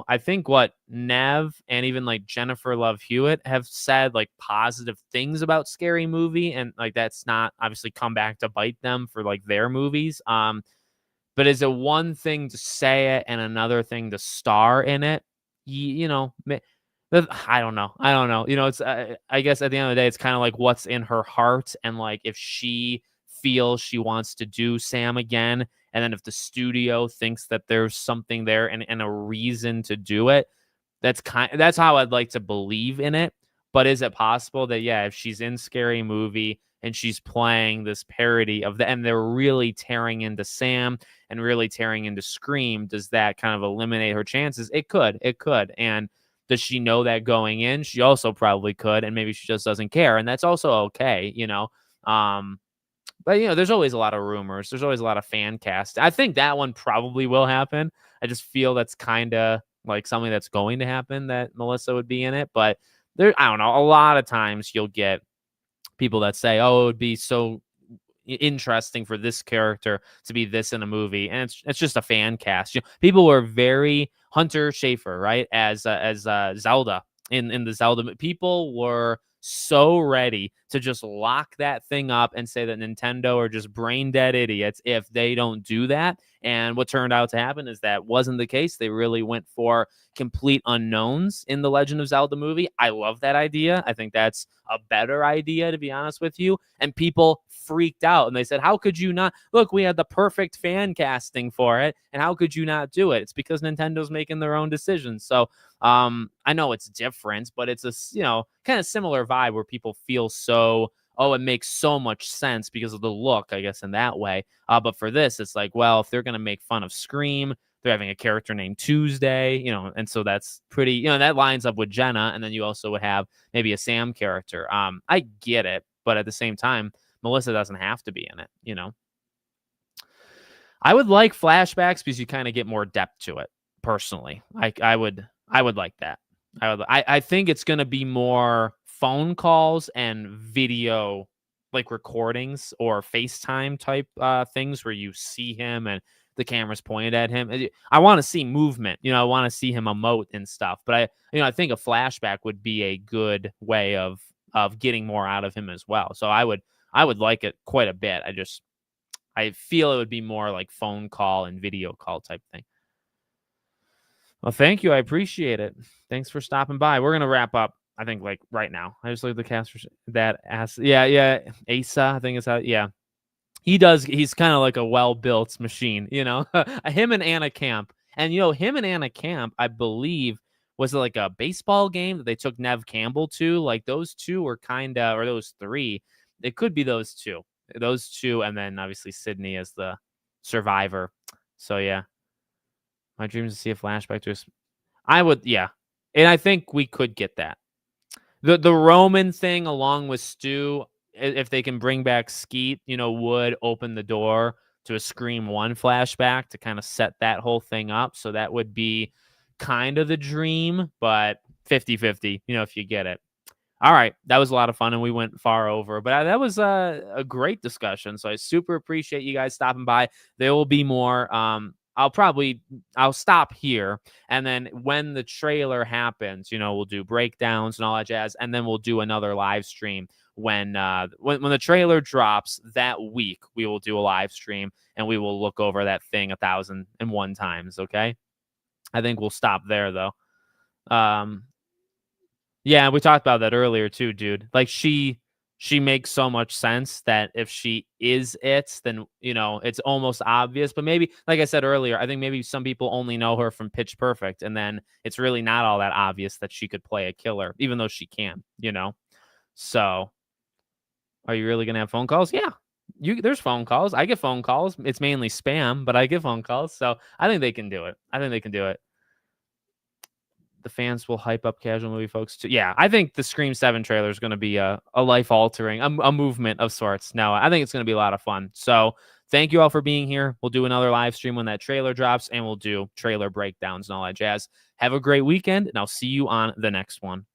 I think what Nev and even like Jennifer Love Hewitt have said like positive things about Scary Movie. And like that's not obviously come back to bite them for like their movies. But is it one thing to say it and another thing to star in it? You know, I don't know. I don't know. It's I guess at the end of the day, it's kind of like what's in her heart, and like if she feels she wants to do Sam again, and then if the studio thinks that there's something there and a reason to do it, that's how I'd like to believe in it. But is it possible that yeah, if she's in Scary Movie and she's playing this parody of the and they're really tearing into Sam and really tearing into Scream, does that kind of eliminate her chances? It could. It could. And does she know that going in? She also probably could, and maybe she just doesn't care, and that's also okay. Um, but there's always a lot of rumors. There's always a lot of fan cast. I think that one probably will happen. I just feel that's kind of like something that's going to happen that Melissa would be in it. But I don't know. A lot of times you'll get people that say, "Oh, it would be so interesting for this character to be this in a movie," and it's just a fan cast. People were very Hunter Schafer, right, as Zelda in the Zelda. People were so ready to just lock that thing up and say that Nintendo are just brain dead idiots if they don't do that. And what turned out to happen is that wasn't the case. They really went for complete unknowns in the Legend of Zelda movie. I love that idea. I think that's a better idea, to be honest with you. And people freaked out and they said, how could you not? Look, we had the perfect fan casting for it. And how could you not do it? It's because Nintendo's making their own decisions. So I know it's different, but it's a, kind of similar vibe where people feel so, oh, it makes so much sense because of the look, I guess, in that way. But for this, it's like, well, if they're going to make fun of Scream, they're having a character named Tuesday, and so that's pretty, that lines up with Jenna. And then you also would have maybe a Sam character. I get it, but at the same time, Melissa doesn't have to be in it. I would like flashbacks because you kind of get more depth to it. Personally, I would like that. I think it's going to be more phone calls and video, like recordings or FaceTime type things where you see him and the camera's pointed at him. I want to see movement. I want to see him emote and stuff. But I think a flashback would be a good way of getting more out of him as well. So I would like it quite a bit. I feel it would be more like phone call and video call type thing. Well, thank you. I appreciate it. Thanks for stopping by. We're gonna wrap up. I think like right now. I just look at the cast for that ass. Yeah. Asa, I think it's how. Yeah, he does. He's kind of like a well-built machine. Him and Anna Camp, and him and Anna Camp. I believe was it like a baseball game that they took Nev Campbell to. Like those two were kind of, or those three. It could be those two, and then obviously Sydney as the survivor. So yeah. My dream is to see a flashback to us. I would, yeah. And I think we could get that. The Roman thing along with Stu, if they can bring back Skeet, would open the door to a Scream 1 flashback to kind of set that whole thing up. So that would be kind of the dream, but 50-50, if you get it. All right. That was a lot of fun, and we went far over, but that was a great discussion. So I super appreciate you guys stopping by. There will be more. I'll stop here, and then when the trailer happens, we'll do breakdowns and all that jazz, and then we'll do another live stream when the trailer drops that week. We will do a live stream, and we will look over that thing 1,001 times. Okay, I think we'll stop there though. Yeah, we talked about that earlier too, dude. Like she makes so much sense that if she is it, then it's almost obvious. But maybe, like I said earlier, I think maybe some people only know her from Pitch Perfect, and then it's really not all that obvious that she could play a killer, even though she can. So, are you really gonna have phone calls? Yeah, there's phone calls. I get phone calls. It's mainly spam, but I get phone calls. So I think they can do it. The fans will hype up casual movie folks too. Yeah, I think the Scream 7 trailer is going to be a life altering, a movement of sorts. No, I think it's going to be a lot of fun. So thank you all for being here. We'll do another live stream when that trailer drops, and we'll do trailer breakdowns and all that jazz. Have a great weekend, and I'll see you on the next one.